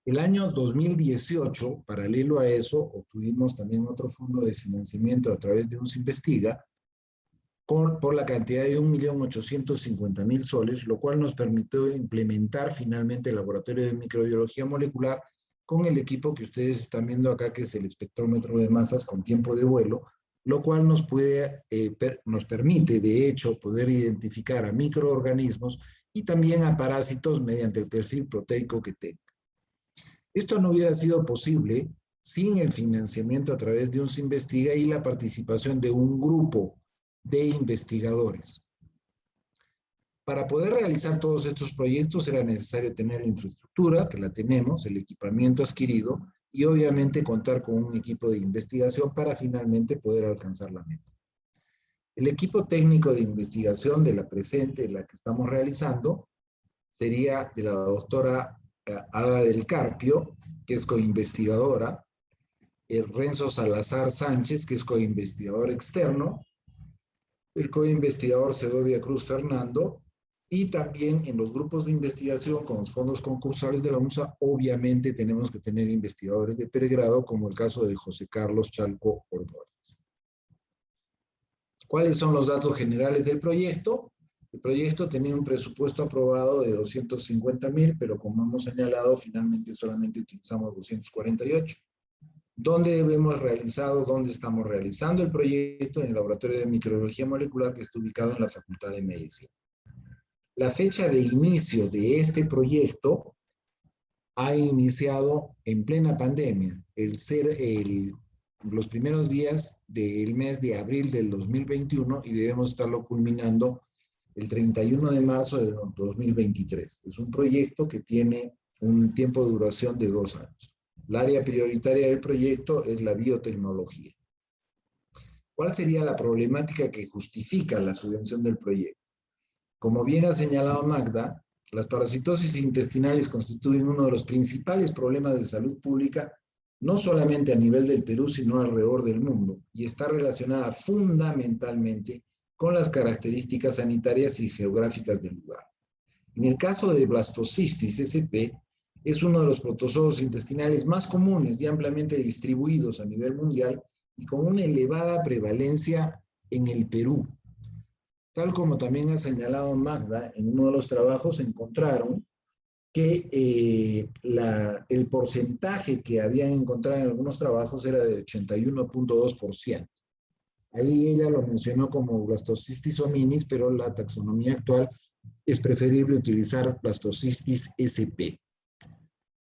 El año 2018, paralelo a eso, obtuvimos también otro fondo de financiamiento a través de UNSINvestiga por la cantidad de 1.850.000 soles, lo cual nos permitió implementar finalmente el laboratorio de microbiología molecular con el equipo que ustedes están viendo acá, que es el espectrómetro de masas con tiempo de vuelo, lo cual nos permite, de hecho, poder identificar a microorganismos y también a parásitos mediante el perfil proteico que tenga. Esto no hubiera sido posible sin el financiamiento a través de UNSINvestiga y la participación de un grupo de investigadores. Para poder realizar todos estos proyectos era necesario tener la infraestructura, que la tenemos, el equipamiento adquirido, y obviamente contar con un equipo de investigación para finalmente poder alcanzar la meta. El equipo técnico de investigación de la presente, la que estamos realizando, sería de la doctora Ada del Carpio, que es coinvestigadora, Renzo Salazar Sánchez, que es coinvestigador externo, el coinvestigador Segovia Cruz Fernando, y también en los grupos de investigación con los fondos concursales de la UNSA, obviamente tenemos que tener investigadores de pregrado, como el caso de José Carlos Chalco Ordóñez. ¿Cuáles son los datos generales del proyecto? El proyecto tenía un presupuesto aprobado de 250.000, pero como hemos señalado, finalmente solamente utilizamos 248. ¿Dónde estamos realizando el proyecto? En el Laboratorio de Microbiología Molecular, que está ubicado en la Facultad de Medicina. La fecha de inicio de este proyecto ha iniciado en plena pandemia, los primeros días del mes de abril del 2021, y debemos estarlo culminando el 31 de marzo de 2023. Es un proyecto que tiene un tiempo de duración de 2 años. El área prioritaria del proyecto es la biotecnología. ¿Cuál sería la problemática que justifica la subvención del proyecto? Como bien ha señalado Magda, las parasitosis intestinales constituyen uno de los principales problemas de salud pública, no solamente a nivel del Perú, sino alrededor del mundo, y está relacionada fundamentalmente con las características sanitarias y geográficas del lugar. En el caso de blastocisis SP, es uno de los protozoos intestinales más comunes y ampliamente distribuidos a nivel mundial y con una elevada prevalencia en el Perú. Tal como también ha señalado Magda, en uno de los trabajos encontraron que el porcentaje que habían encontrado en algunos trabajos era de 81.2%. Ahí ella lo mencionó como blastocisis hominis, pero la taxonomía actual es preferible utilizar blastocisis SP.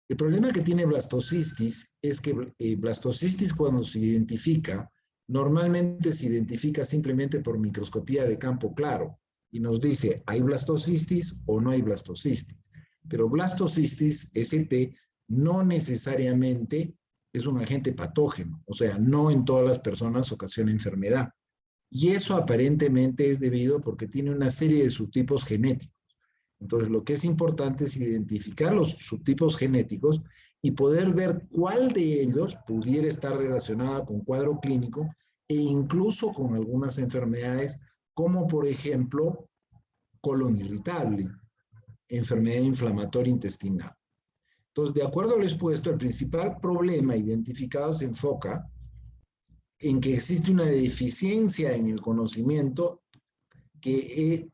El problema que tiene blastocisis es que blastocisis, cuando se identifica, normalmente se identifica simplemente por microscopía de campo claro y nos dice, ¿hay blastocisis o no hay blastocisis? Pero blastocisis SP no necesariamente es un agente patógeno, o sea, no en todas las personas ocasiona enfermedad. Y eso aparentemente es debido porque tiene una serie de subtipos genéticos. Entonces, lo que es importante es identificar los subtipos genéticos y poder ver cuál de ellos pudiera estar relacionada con cuadro clínico e incluso con algunas enfermedades, como por ejemplo, colon irritable, enfermedad inflamatoria intestinal. Entonces, de acuerdo a lo expuesto, el principal problema identificado se enfoca en que existe una deficiencia en el conocimiento que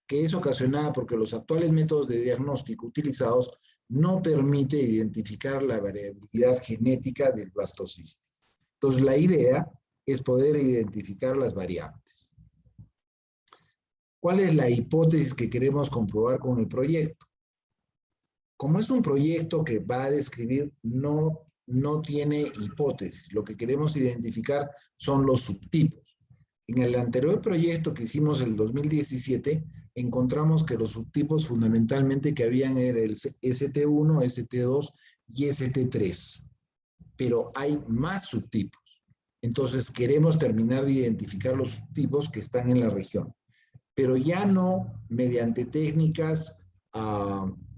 es ocasionada porque los actuales métodos de diagnóstico utilizados no permiten identificar la variabilidad genética del blastocisis. Entonces, la idea es poder identificar las variantes. ¿Cuál es la hipótesis que queremos comprobar con el proyecto? Como es un proyecto que va a describir, no tiene hipótesis. Lo que queremos identificar son los subtipos. En el anterior proyecto que hicimos en el 2017, encontramos que los subtipos fundamentalmente que habían era el ST1, ST2 y ST3. Pero hay más subtipos. Entonces queremos terminar de identificar los subtipos que están en la región. Pero ya no mediante técnicas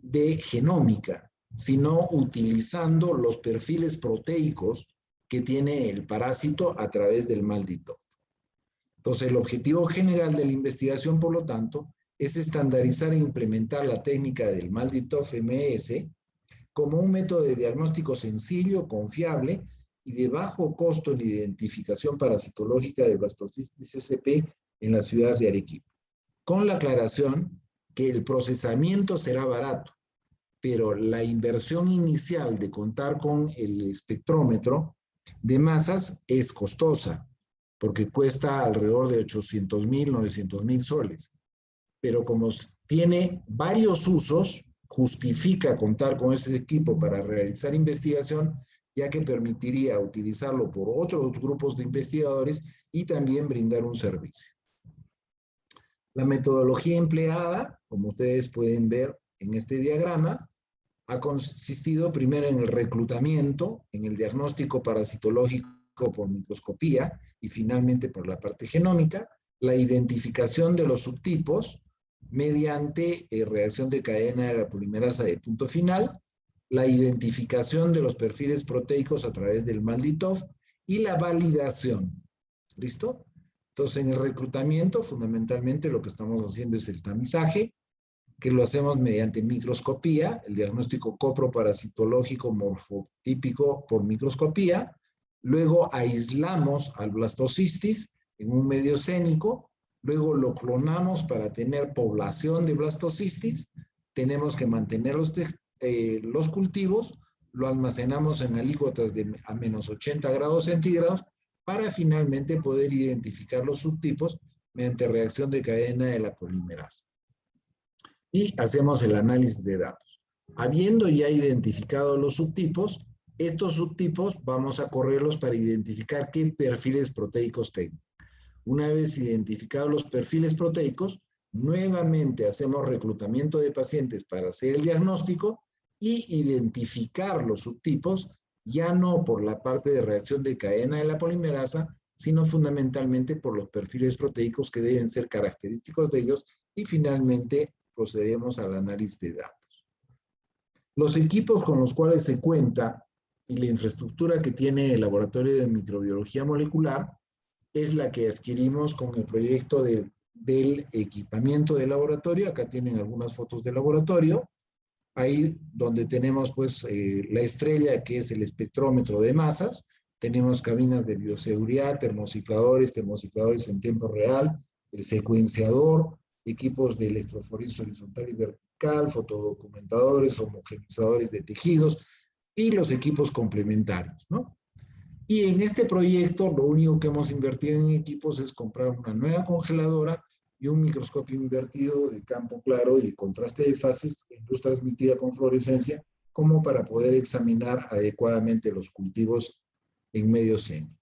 de genómica, sino utilizando los perfiles proteicos que tiene el parásito a través del MALDI-TOF. Entonces, el objetivo general de la investigación, por lo tanto, es estandarizar e implementar la técnica del MALDI-TOF-MS como un método de diagnóstico sencillo, confiable y de bajo costo en identificación parasitológica de Blastocystis SP en la ciudad de Arequipa. Con la aclaración que el procesamiento será barato, pero la inversión inicial de contar con el espectrómetro de masas es costosa, porque cuesta alrededor de 800.000, 900.000 soles. Pero como tiene varios usos, justifica contar con ese equipo para realizar investigación, ya que permitiría utilizarlo por otros grupos de investigadores y también brindar un servicio. La metodología empleada, como ustedes pueden ver en este diagrama, ha consistido primero en el reclutamiento, en el diagnóstico parasitológico por microscopía y finalmente por la parte genómica, la identificación de los subtipos mediante reacción de cadena de la polimerasa de punto final, la identificación de los perfiles proteicos a través del MALDI-TOF y la validación. ¿Listo? Entonces, en el reclutamiento, fundamentalmente lo que estamos haciendo es el tamizaje, que lo hacemos mediante microscopía, el diagnóstico coproparasitológico morfotípico por microscopía. Luego aislamos al blastocystis en un medio escénico, luego lo clonamos para tener población de blastocystis, tenemos que mantener los cultivos, lo almacenamos en alícuotas de a menos 80 grados centígrados para finalmente poder identificar los subtipos mediante reacción de cadena de la polimerasa. Y hacemos el análisis de datos. Habiendo ya identificado los subtipos, estos subtipos vamos a correrlos para identificar qué perfiles proteicos tengo. Una vez identificados los perfiles proteicos, nuevamente hacemos reclutamiento de pacientes para hacer el diagnóstico y identificar los subtipos, ya no por la parte de reacción de cadena de la polimerasa, sino fundamentalmente por los perfiles proteicos que deben ser característicos de ellos y finalmente procedemos al análisis de datos. Los equipos con los cuales se cuenta y la infraestructura que tiene el Laboratorio de Microbiología Molecular es la que adquirimos con el proyecto del equipamiento del laboratorio. Acá tienen algunas fotos del laboratorio. Ahí donde tenemos pues la estrella, que es el espectrómetro de masas. Tenemos cabinas de bioseguridad, termocicladores en tiempo real, el secuenciador, equipos de electroforesis horizontal y vertical, fotodocumentadores, homogenizadores de tejidos y los equipos complementarios, ¿no? Y en este proyecto lo único que hemos invertido en equipos es comprar una nueva congeladora y un microscopio invertido de campo claro y de contraste de fases en luz transmitida con fluorescencia, como para poder examinar adecuadamente los cultivos en medio escénico.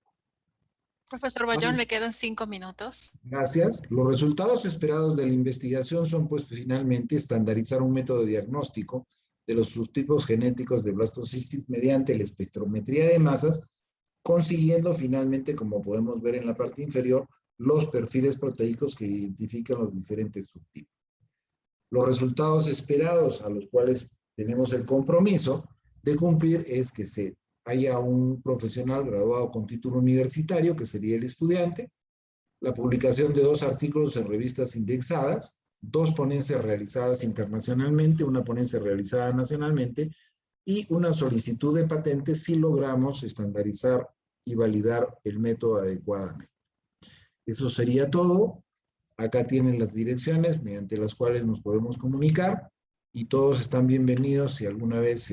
Profesor Bayón, le quedan 5 minutos. Gracias. Los resultados esperados de la investigación son, pues, finalmente estandarizar un método de diagnóstico de los subtipos genéticos de blastocystis mediante la espectrometría de masas, consiguiendo finalmente, como podemos ver en la parte inferior, los perfiles proteicos que identifican los diferentes subtipos. Los resultados esperados a los cuales tenemos el compromiso de cumplir es que haya un profesional graduado con título universitario, que sería el estudiante, la publicación de 2 artículos en revistas indexadas, 2 ponencias realizadas internacionalmente, una ponencia realizada nacionalmente, y una solicitud de patentes si logramos estandarizar y validar el método adecuadamente. Eso sería todo. Acá tienen las direcciones mediante las cuales nos podemos comunicar y todos están bienvenidos si alguna vez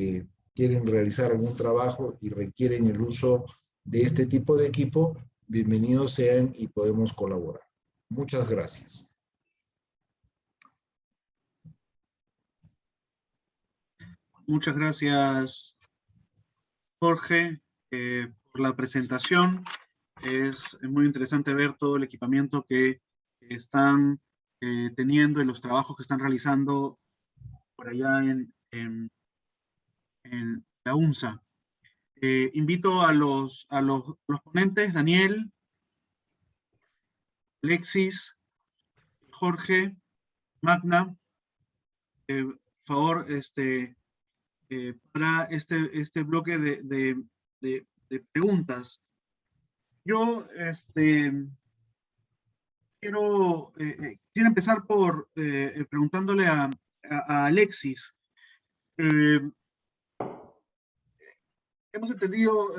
quieren realizar algún trabajo y requieren el uso de este tipo de equipo, bienvenidos sean y podemos colaborar. Muchas gracias. Muchas gracias, Jorge, por la presentación. Es muy interesante ver todo el equipamiento que están teniendo y los trabajos que están realizando por allá en la UNSA. Invito a los ponentes, Daniel, Alexis, Jorge, Magna, por favor, para este bloque de preguntas. Yo quiero empezar por preguntándole a Alexis. Hemos entendido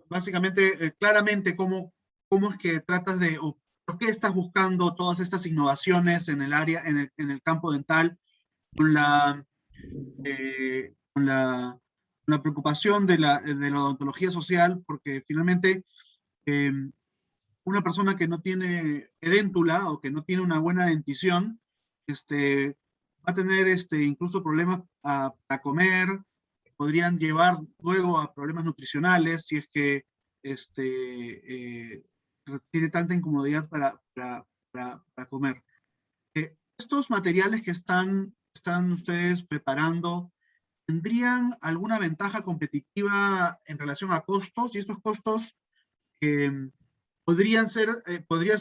básicamente, claramente cómo es que tratas de, o por qué estás buscando todas estas innovaciones en el área, en el campo dental, con la preocupación de la odontología social, porque finalmente una persona que no tiene edéntula o que no tiene una buena dentición, va a tener incluso problemas para comer, podrían llevar luego a problemas nutricionales si es que tiene tanta incomodidad para comer. Estos materiales que están ustedes preparando, ¿tendrían alguna ventaja competitiva en relación a costos? Y estos costos podría ser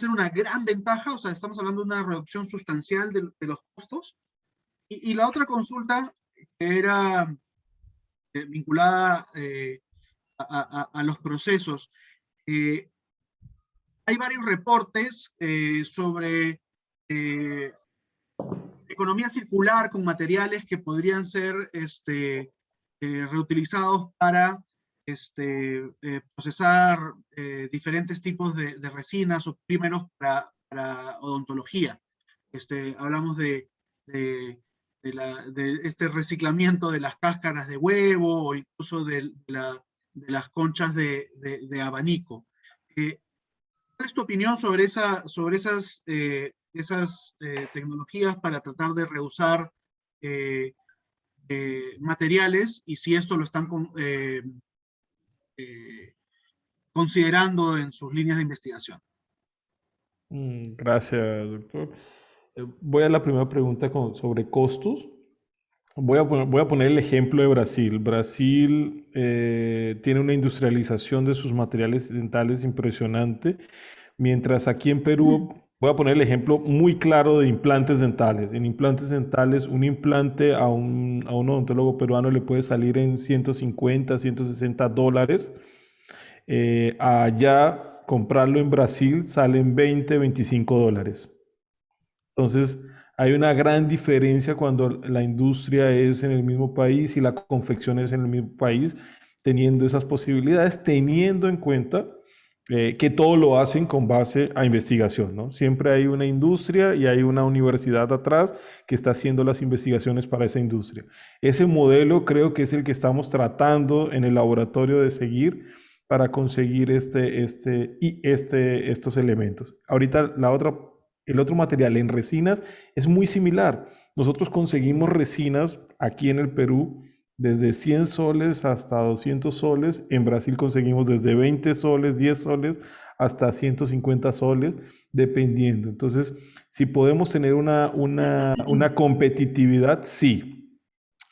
una gran ventaja, o sea, estamos hablando de una reducción sustancial de los costos. Y la otra consulta que era vinculada a los procesos. Hay varios reportes sobre economía circular con materiales que podrían ser reutilizados para procesar diferentes tipos de resinas o prímeros para odontología. Hablamos de este reciclamiento de las cáscaras de huevo o incluso de las conchas de abanico. ¿Cuál es tu opinión sobre esas tecnologías para tratar de reusar materiales, y si esto lo están considerando en sus líneas de investigación? Gracias, doctor. Voy a la primera pregunta sobre costos. Voy a poner el ejemplo de Brasil. Brasil tiene una industrialización de sus materiales dentales impresionante, mientras aquí en Perú, voy a poner el ejemplo muy claro de implantes dentales. En implantes dentales, un implante a un odontólogo peruano le puede salir en 150, 160 dólares. Allá, comprarlo en Brasil sale en 20, 25 dólares. Entonces, hay una gran diferencia cuando la industria es en el mismo país y la confección es en el mismo país, teniendo esas posibilidades, teniendo en cuenta que todo lo hacen con base a investigación, ¿no? Siempre hay una industria y hay una universidad atrás que está haciendo las investigaciones para esa industria. Ese modelo creo que es el que estamos tratando en el laboratorio de seguir para conseguir estos elementos. Ahorita el otro material en resinas es muy similar. Nosotros conseguimos resinas aquí en el Perú desde 100 soles hasta 200 soles. En Brasil conseguimos desde 20 soles, 10 soles hasta 150 soles, dependiendo. Entonces, si podemos tener una competitividad, sí.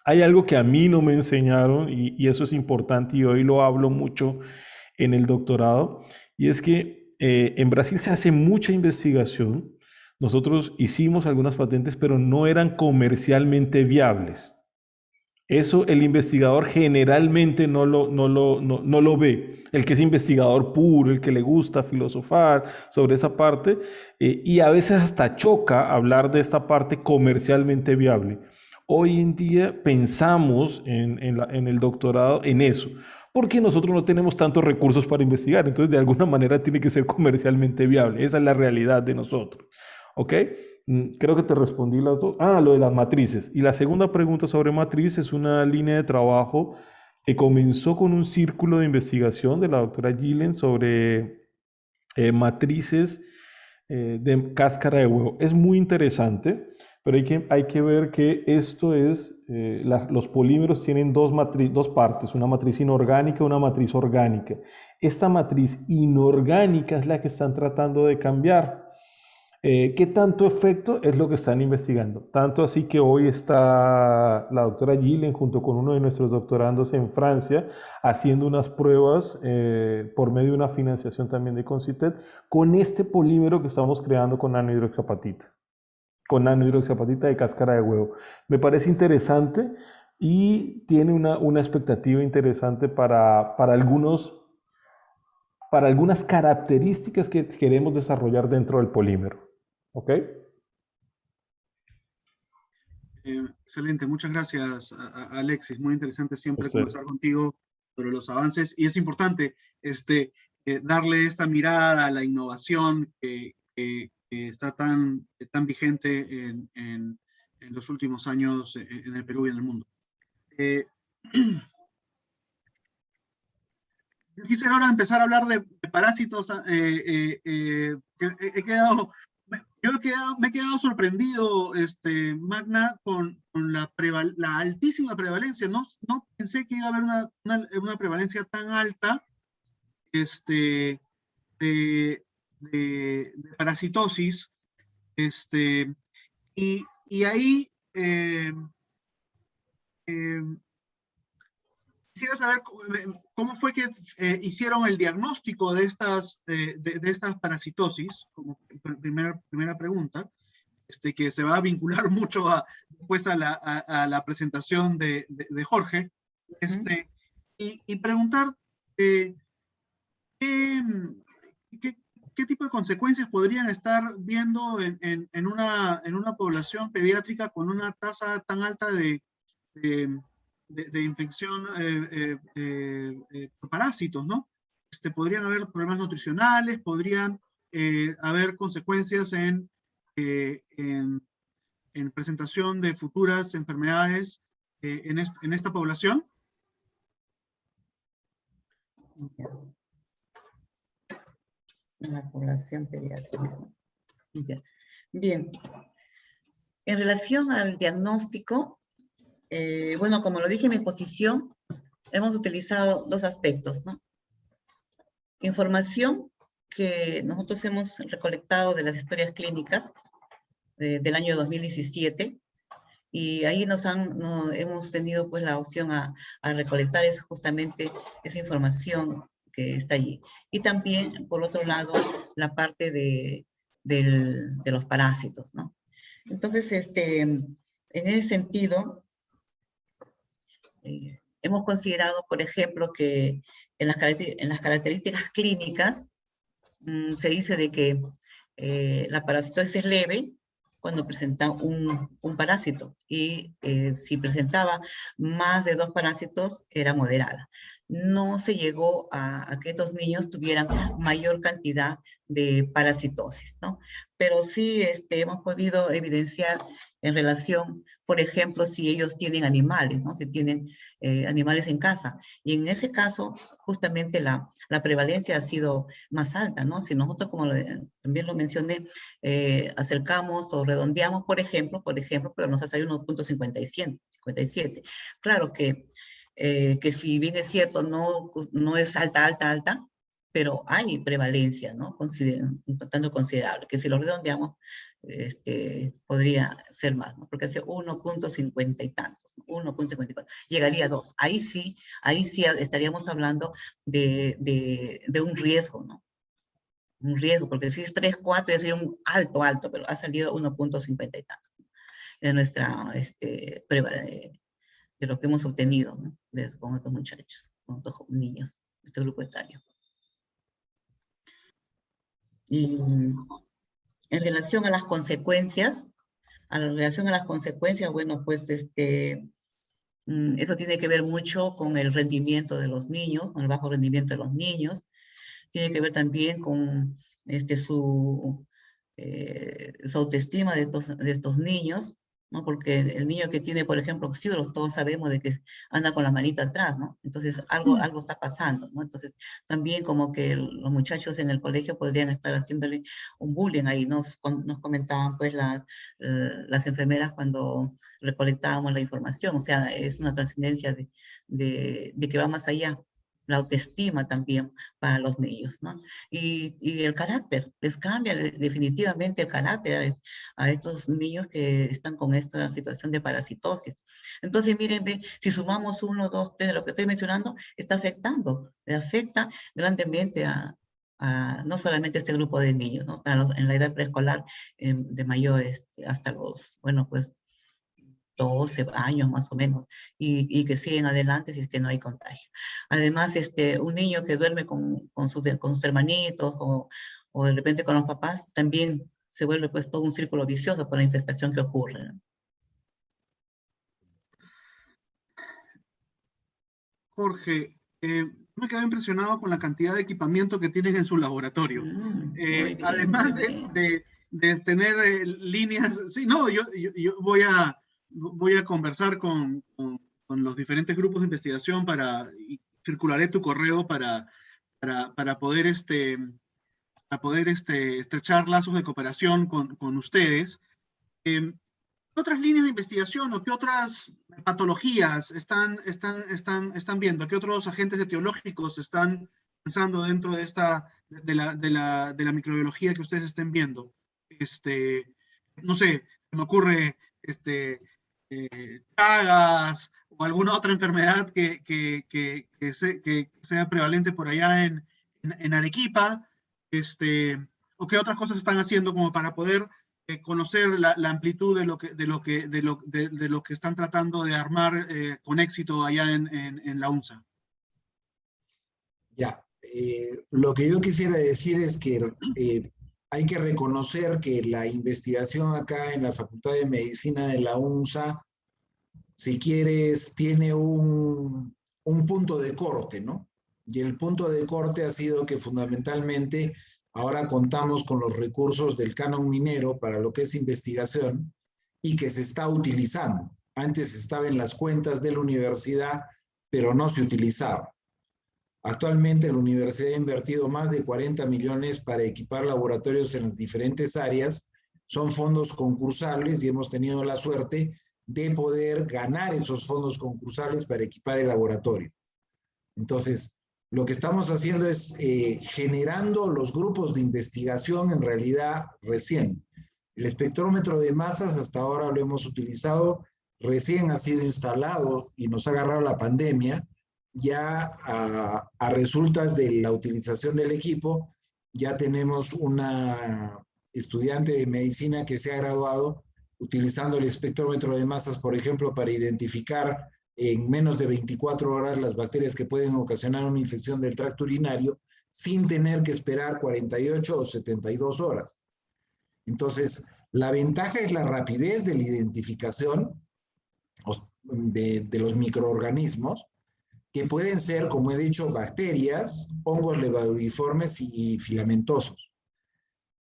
Hay algo que a mí no me enseñaron y eso es importante y hoy lo hablo mucho en el doctorado, y es que en Brasil se hace mucha investigación. Nosotros hicimos algunas patentes, pero no eran comercialmente viables. Eso el investigador generalmente no lo ve. El que es investigador puro, el que le gusta filosofar sobre esa parte, y a veces hasta choca hablar de esta parte comercialmente viable. Hoy en día pensamos en el doctorado en eso, porque nosotros no tenemos tantos recursos para investigar, entonces de alguna manera tiene que ser comercialmente viable. Esa es la realidad de nosotros. ¿Ok? Creo que te respondí las dos. Lo de las matrices. Y la segunda pregunta sobre matriz es una línea de trabajo que comenzó con un círculo de investigación de la doctora Gillen sobre matrices de cáscara de huevo. Es muy interesante, pero hay que ver que esto es, los polímeros tienen dos partes, una matriz inorgánica y una matriz orgánica. Esta matriz inorgánica es la que están tratando de cambiar. ¿Qué tanto efecto es lo que están investigando? Tanto así que hoy está la doctora Gillen junto con uno de nuestros doctorandos en Francia haciendo unas pruebas por medio de una financiación también de Concitet con este polímero que estamos creando con nanohidroxiapatita, de cáscara de huevo. Me parece interesante y tiene una expectativa interesante para algunas características que queremos desarrollar dentro del polímero. ¿Ok? Excelente, muchas gracias, Alexis. Muy interesante siempre Usted. conversar contigo sobre los avances. Y es importante darle esta mirada a la innovación que está tan vigente en los últimos años en el Perú y en el mundo. Yo quisiera ahora empezar a hablar de parásitos. Me he quedado sorprendido, Magna, con la altísima prevalencia. No pensé que iba a haber una prevalencia tan alta de parasitosis. Y ahí quisiera saber cómo fue que hicieron el diagnóstico de estas parasitosis, como primera pregunta, que se va a vincular mucho después a la presentación de Jorge, y preguntar qué tipo de consecuencias podrían estar viendo en una población pediátrica con una tasa tan alta de infección por parásitos, ¿no? Podrían haber problemas nutricionales, podrían haber consecuencias en presentación de futuras enfermedades en esta población. En la población pediátrica. Bien. En relación al diagnóstico, bueno, como lo dije en mi exposición, hemos utilizado dos aspectos, ¿no? Información que nosotros hemos recolectado de las historias clínicas del año 2017, y ahí hemos tenido pues la opción a recolectar justamente esa información que está allí. Y también, por otro lado, la parte de los parásitos, ¿no? Entonces, en ese sentido, hemos considerado, por ejemplo, que en las características clínicas se dice de que la parasitosis es leve cuando presenta un parásito, y si presentaba más de 2 parásitos era moderada. No se llegó a que estos niños tuvieran mayor cantidad de parasitosis, ¿no? Pero sí hemos podido evidenciar en relación, por ejemplo, si ellos tienen animales, ¿no? Si tienen animales en casa. Y en ese caso, justamente la prevalencia ha sido más alta, ¿no? Si nosotros, como también lo mencioné, acercamos o redondeamos, por ejemplo, pero nos ha salido 1.57. Claro que si bien es cierto, no es alta, pero hay prevalencia, ¿no? Bastante considerable, que si lo redondeamos, podría ser más, ¿no? Porque hace 1.50 y tantos, 1.54, llegaría a 2. Ahí sí estaríamos hablando de un riesgo, ¿no? Un riesgo, porque si es 3, 4, ya sería un alto, pero ha salido 1.50 y tantos de nuestra prueba de lo que hemos obtenido, ¿no? Con estos muchachos, con estos niños, este grupo etario. Y en relación a las consecuencias, bueno, pues eso tiene que ver mucho con el rendimiento de los niños, con el bajo rendimiento de los niños. Tiene que ver también con su autoestima de estos niños. ¿no? Porque el niño que tiene, por ejemplo, oxídoros, todos sabemos de que anda con la manita atrás, ¿no? Entonces algo está pasando, ¿no? Entonces también como que los muchachos en el colegio podrían estar haciéndole un bullying ahí. Nos comentaban pues las enfermeras cuando recolectábamos la información. O sea, es una trascendencia de que va más allá. La autoestima también para los niños, ¿no? Y el carácter, les cambia definitivamente el carácter a estos niños que están con esta situación de parasitosis. Entonces, miren, si sumamos 1, 2, 3 de lo que estoy mencionando, está afectando, afecta grandemente a no solamente a este grupo de niños, ¿no? En la edad preescolar de mayores hasta los, bueno, pues 12 años más o menos, y que siguen adelante si es que no hay contagio. Además, un niño que duerme con sus hermanitos o de repente con los papás, también se vuelve pues todo un círculo vicioso por la infestación que ocurre, ¿no? Jorge, me quedé impresionado con la cantidad de equipamiento que tienen en su laboratorio. Muy bien, Además muy bien. de tener líneas, sí, no, yo voy a conversar con los diferentes grupos de investigación y circularé tu correo para poder, estrechar lazos de cooperación con ustedes. ¿Qué otras líneas de investigación o qué otras patologías están viendo? ¿Qué otros agentes etiológicos están pensando dentro de la microbiología que ustedes estén viendo? No sé, me ocurre Chagas o alguna otra enfermedad que sea prevalente por allá en Arequipa, o qué otras cosas están haciendo como para poder conocer la amplitud de lo que están tratando de armar con éxito allá en la UNSA. Ya, lo que yo quisiera decir es que hay que reconocer que la investigación acá en la Facultad de Medicina de la UNSA, si quieres, tiene un punto de corte, ¿no? Y el punto de corte ha sido que fundamentalmente ahora contamos con los recursos del canon minero para lo que es investigación y que se está utilizando. Antes estaba en las cuentas de la universidad, pero no se utilizaba. Actualmente la universidad ha invertido más de 40 millones para equipar laboratorios en las diferentes áreas. Son fondos concursables y hemos tenido la suerte de poder ganar esos fondos concursables para equipar el laboratorio. Entonces, lo que estamos haciendo es generando los grupos de investigación en realidad recién. El espectrómetro de masas hasta ahora lo hemos utilizado, recién ha sido instalado y nos ha agarrado la pandemia. Ya a resultas de la utilización del equipo, ya tenemos una estudiante de medicina que se ha graduado utilizando el espectrómetro de masas, por ejemplo, para identificar en menos de 24 horas las bacterias que pueden ocasionar una infección del tracto urinario sin tener que esperar 48 o 72 horas. Entonces, la ventaja es la rapidez de la identificación de los microorganismos, que pueden ser, como he dicho, bacterias, hongos levaduriformes y filamentosos.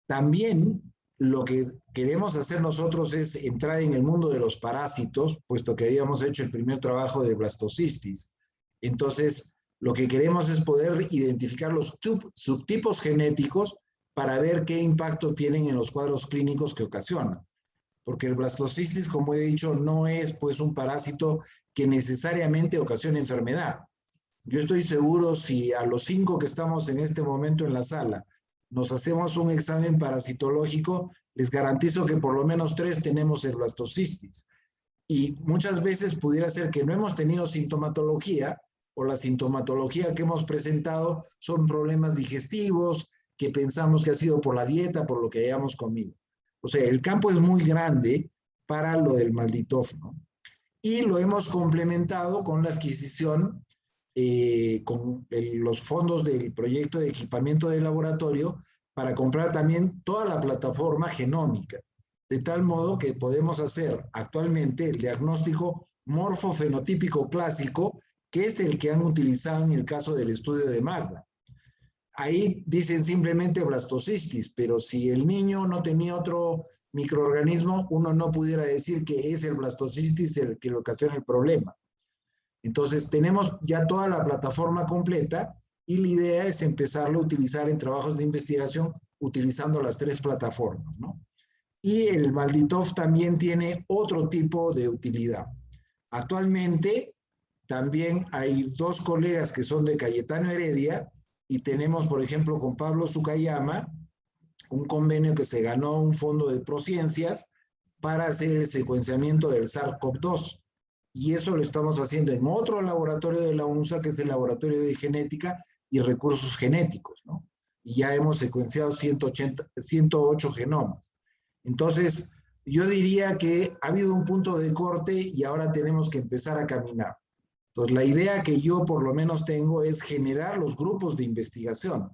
También lo que queremos hacer nosotros es entrar en el mundo de los parásitos, puesto que habíamos hecho el primer trabajo de blastocistis. Entonces, lo que queremos es poder identificar los subtipos genéticos para ver qué impacto tienen en los cuadros clínicos que ocasionan. Porque el blastocistis, como he dicho, no es pues un parásito que necesariamente ocasiona enfermedad. Yo estoy seguro si a los 5 que estamos en este momento en la sala nos hacemos un examen parasitológico, les garantizo que por lo menos 3 tenemos el blastocistis. Y muchas veces pudiera ser que no hemos tenido sintomatología, o la sintomatología que hemos presentado son problemas digestivos, que pensamos que ha sido por la dieta, por lo que hayamos comido. O sea, el campo es muy grande para lo del malditófono. Y lo hemos complementado con la adquisición, con los fondos del proyecto de equipamiento de laboratorio para comprar también toda la plataforma genómica, de tal modo que podemos hacer actualmente el diagnóstico morfofenotípico clásico, que es el que han utilizado en el caso del estudio de Magda. Ahí dicen simplemente blastocistis, pero si el niño no tenía otro microorganismo, uno no pudiera decir que es el blastocistitis el que le ocasiona el problema. Entonces, tenemos ya toda la plataforma completa y la idea es empezarlo a utilizar en trabajos de investigación utilizando las 3 plataformas, ¿no? Y el Malditov también tiene otro tipo de utilidad. Actualmente, también hay 2 colegas que son de Cayetano Heredia y tenemos, por ejemplo, con Pablo Sukayama, un convenio que se ganó un fondo de Prociencias para hacer el secuenciamiento del SARS-CoV-2. Y eso lo estamos haciendo en otro laboratorio de la UNSA, que es el Laboratorio de Genética y Recursos Genéticos, ¿no? Y ya hemos secuenciado 108 genomas. Entonces, yo diría que ha habido un punto de corte y ahora tenemos que empezar a caminar. Entonces, la idea que yo por lo menos tengo es generar los grupos de investigación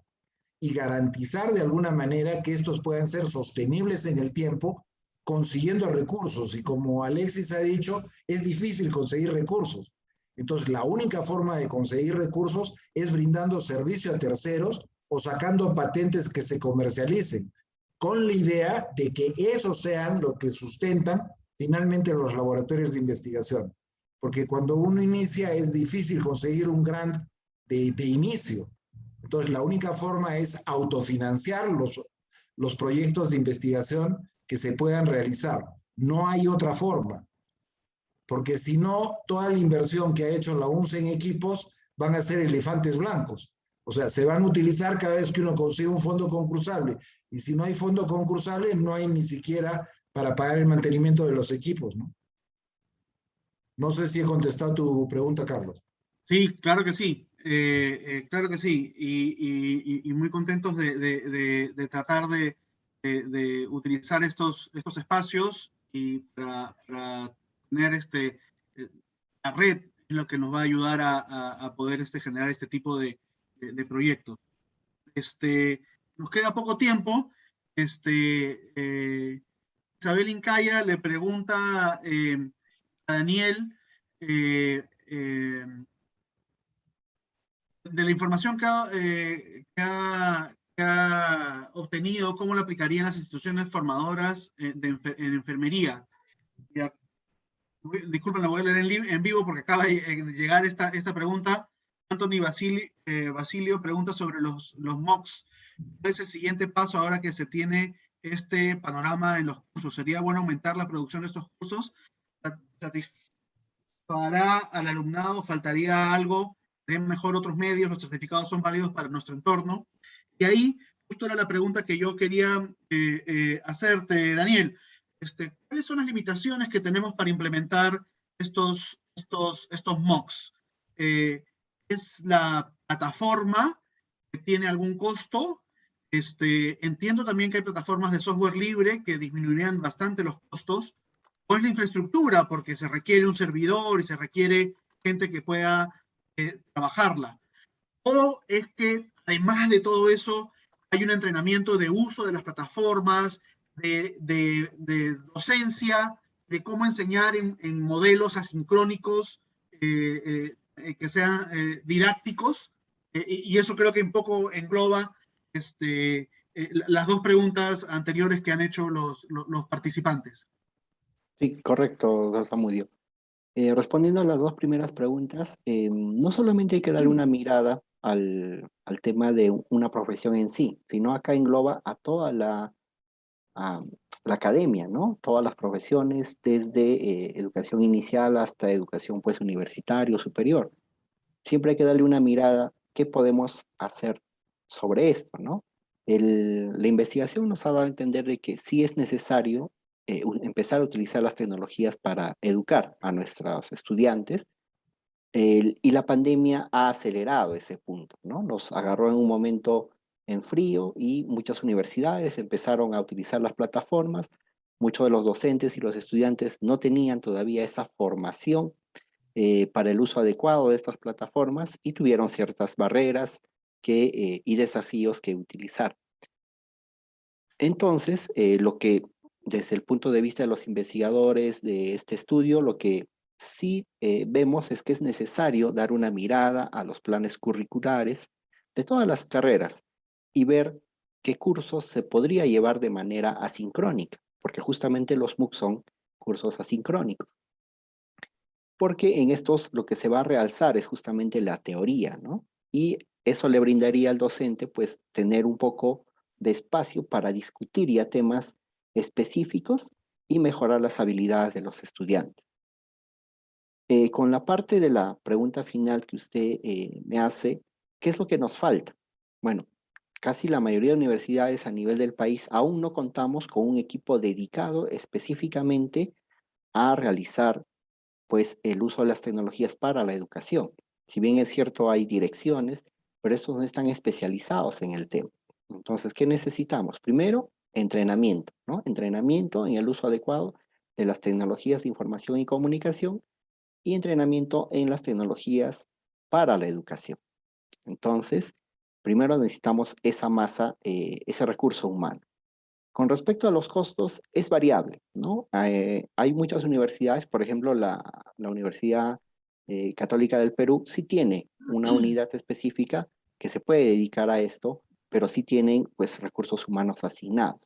y garantizar de alguna manera que estos puedan ser sostenibles en el tiempo, consiguiendo recursos. Y como Alexis ha dicho, es difícil conseguir recursos. Entonces, la única forma de conseguir recursos es brindando servicio a terceros o sacando patentes que se comercialicen, con la idea de que esos sean lo que sustentan finalmente los laboratorios de investigación. Porque cuando uno inicia es difícil conseguir un grant de inicio. Entonces, la única forma es autofinanciar los proyectos de investigación que se puedan realizar. No hay otra forma. Porque si no, toda la inversión que ha hecho la UNSA en equipos van a ser elefantes blancos. O sea, se van a utilizar cada vez que uno consigue un fondo concursable. Y si no hay fondo concursable, no hay ni siquiera para pagar el mantenimiento de los equipos, ¿no? No sé si he contestado tu pregunta, Carlos. Sí, claro que sí. Claro que sí. Y muy contentos de tratar de utilizar estos espacios y para tener la red es lo que nos va a ayudar a poder generar este tipo de proyectos. Nos queda poco tiempo. Isabel Incaya le pregunta a Daniel de la información que ha obtenido, ¿cómo lo aplicaría en las instituciones formadoras en enfermería? Ya, disculpen, la voy a leer en vivo porque acaba de llegar esta pregunta. Anthony Basilio pregunta sobre los MOOCs. ¿Cuál es el siguiente paso ahora que se tiene este panorama en los cursos? ¿Sería bueno aumentar la producción de estos cursos? ¿Satisfará al alumnado? ¿Faltaría algo? ¿Ven mejor otros medios? ¿Los certificados son válidos para nuestro entorno? Y ahí justo era la pregunta que yo quería hacerte, Daniel. ¿Cuáles son las limitaciones que tenemos para implementar estos MOOCs? ¿Es la plataforma que tiene algún costo? Entiendo también que hay plataformas de software libre que disminuirían bastante los costos. ¿O es la infraestructura? Porque se requiere un servidor y se requiere gente que pueda trabajarla. ¿O es que además de todo eso hay un entrenamiento de uso de las plataformas, de docencia, de cómo enseñar en modelos asincrónicos que sean didácticos? Y eso creo que un poco engloba las 2 preguntas anteriores que han hecho los participantes. Sí, correcto, doctor Zamudio. Respondiendo a las 2 primeras preguntas, no solamente hay que darle una mirada al tema de una profesión en sí, sino acá engloba a toda la academia, ¿no? Todas las profesiones, desde educación inicial hasta educación pues universitaria o superior. Siempre hay que darle una mirada, ¿qué podemos hacer sobre esto, ¿no? La investigación nos ha dado a entender de que sí es necesario empezar a utilizar las tecnologías para educar a nuestros estudiantes, y la pandemia ha acelerado ese punto, ¿no? Nos agarró en un momento en frío y muchas universidades empezaron a utilizar las plataformas. Muchos de los docentes y los estudiantes no tenían todavía esa formación para el uso adecuado de estas plataformas y tuvieron ciertas barreras y desafíos que utilizar. Entonces, lo que desde el punto de vista de los investigadores de este estudio, lo que sí vemos es que es necesario dar una mirada a los planes curriculares de todas las carreras y ver qué cursos se podría llevar de manera asincrónica. porque justamente los MOOC son cursos asincrónicos. Porque en estos lo que se va a realzar es justamente la teoría, ¿no? Y eso le brindaría al docente, pues, tener un poco de espacio para discutir ya temas específicos y mejorar las habilidades de los estudiantes. Con la parte de la pregunta final que usted me hace, ¿qué es lo que nos falta? Bueno, casi la mayoría de universidades a nivel del país aún no contamos con un equipo dedicado específicamente a realizar pues el uso de las tecnologías para la educación. Si bien es cierto, hay direcciones, pero estos no están especializados en el tema. Entonces, ¿qué necesitamos? Primero, entrenamiento, ¿no? Entrenamiento en el uso adecuado de las tecnologías de información y comunicación y entrenamiento en las tecnologías para la educación. Entonces, primero necesitamos esa masa, ese recurso humano. Con respecto a los costos, es variable, ¿no? Hay muchas universidades, por ejemplo, la Universidad Católica del Perú sí tiene una unidad específica que se puede dedicar a esto, pero sí tienen, pues, recursos humanos asignados.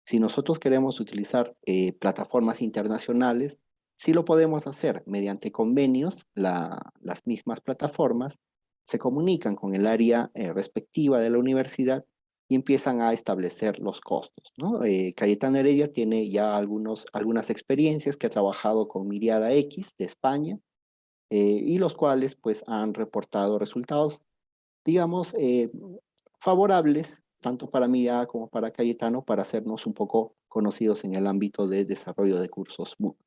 Si nosotros queremos utilizar plataformas internacionales, sí lo podemos hacer mediante convenios. Las mismas plataformas se comunican con el área respectiva de la universidad y empiezan a establecer los costos, ¿no? Cayetano Heredia tiene ya algunas experiencias que ha trabajado con Miriada X de España, y los cuales pues han reportado resultados, digamos, favorables, tanto para Miriada como para Cayetano, para hacernos un poco conocidos en el ámbito de desarrollo de cursos MOOC.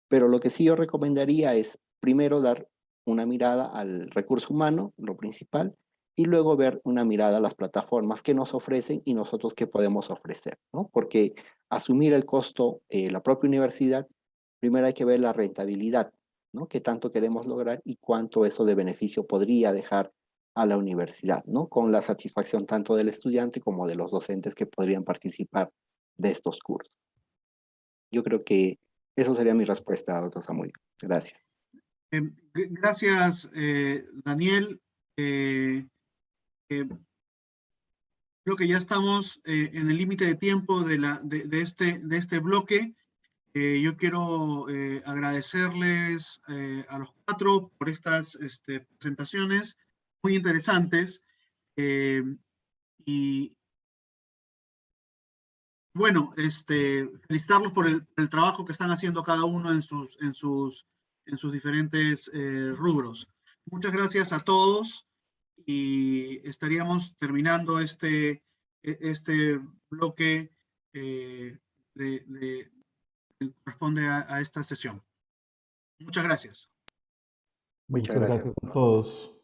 Pero lo que sí yo recomendaría es primero dar una mirada al recurso humano, lo principal, y luego ver una mirada a las plataformas que nos ofrecen y nosotros qué podemos ofrecer, ¿no? Porque asumir el costo, la propia universidad, primero hay que ver la rentabilidad, ¿no? ¿Qué tanto queremos lograr y cuánto eso de beneficio podría dejar a la universidad, ¿no? Con la satisfacción tanto del estudiante como de los docentes que podrían participar de estos cursos. Yo creo que eso sería mi respuesta, doctor Zamudio. Gracias. Gracias, Daniel. Creo que ya estamos en el límite de tiempo de este bloque. Yo quiero agradecerles a los cuatro por estas presentaciones muy interesantes. Y bueno, felicitarlos por el trabajo que están haciendo cada uno en sus diferentes rubros. Muchas gracias a todos y estaríamos terminando este bloque que corresponde a esta sesión. Muchas gracias. Muchas Muchas gracias. gracias a todos.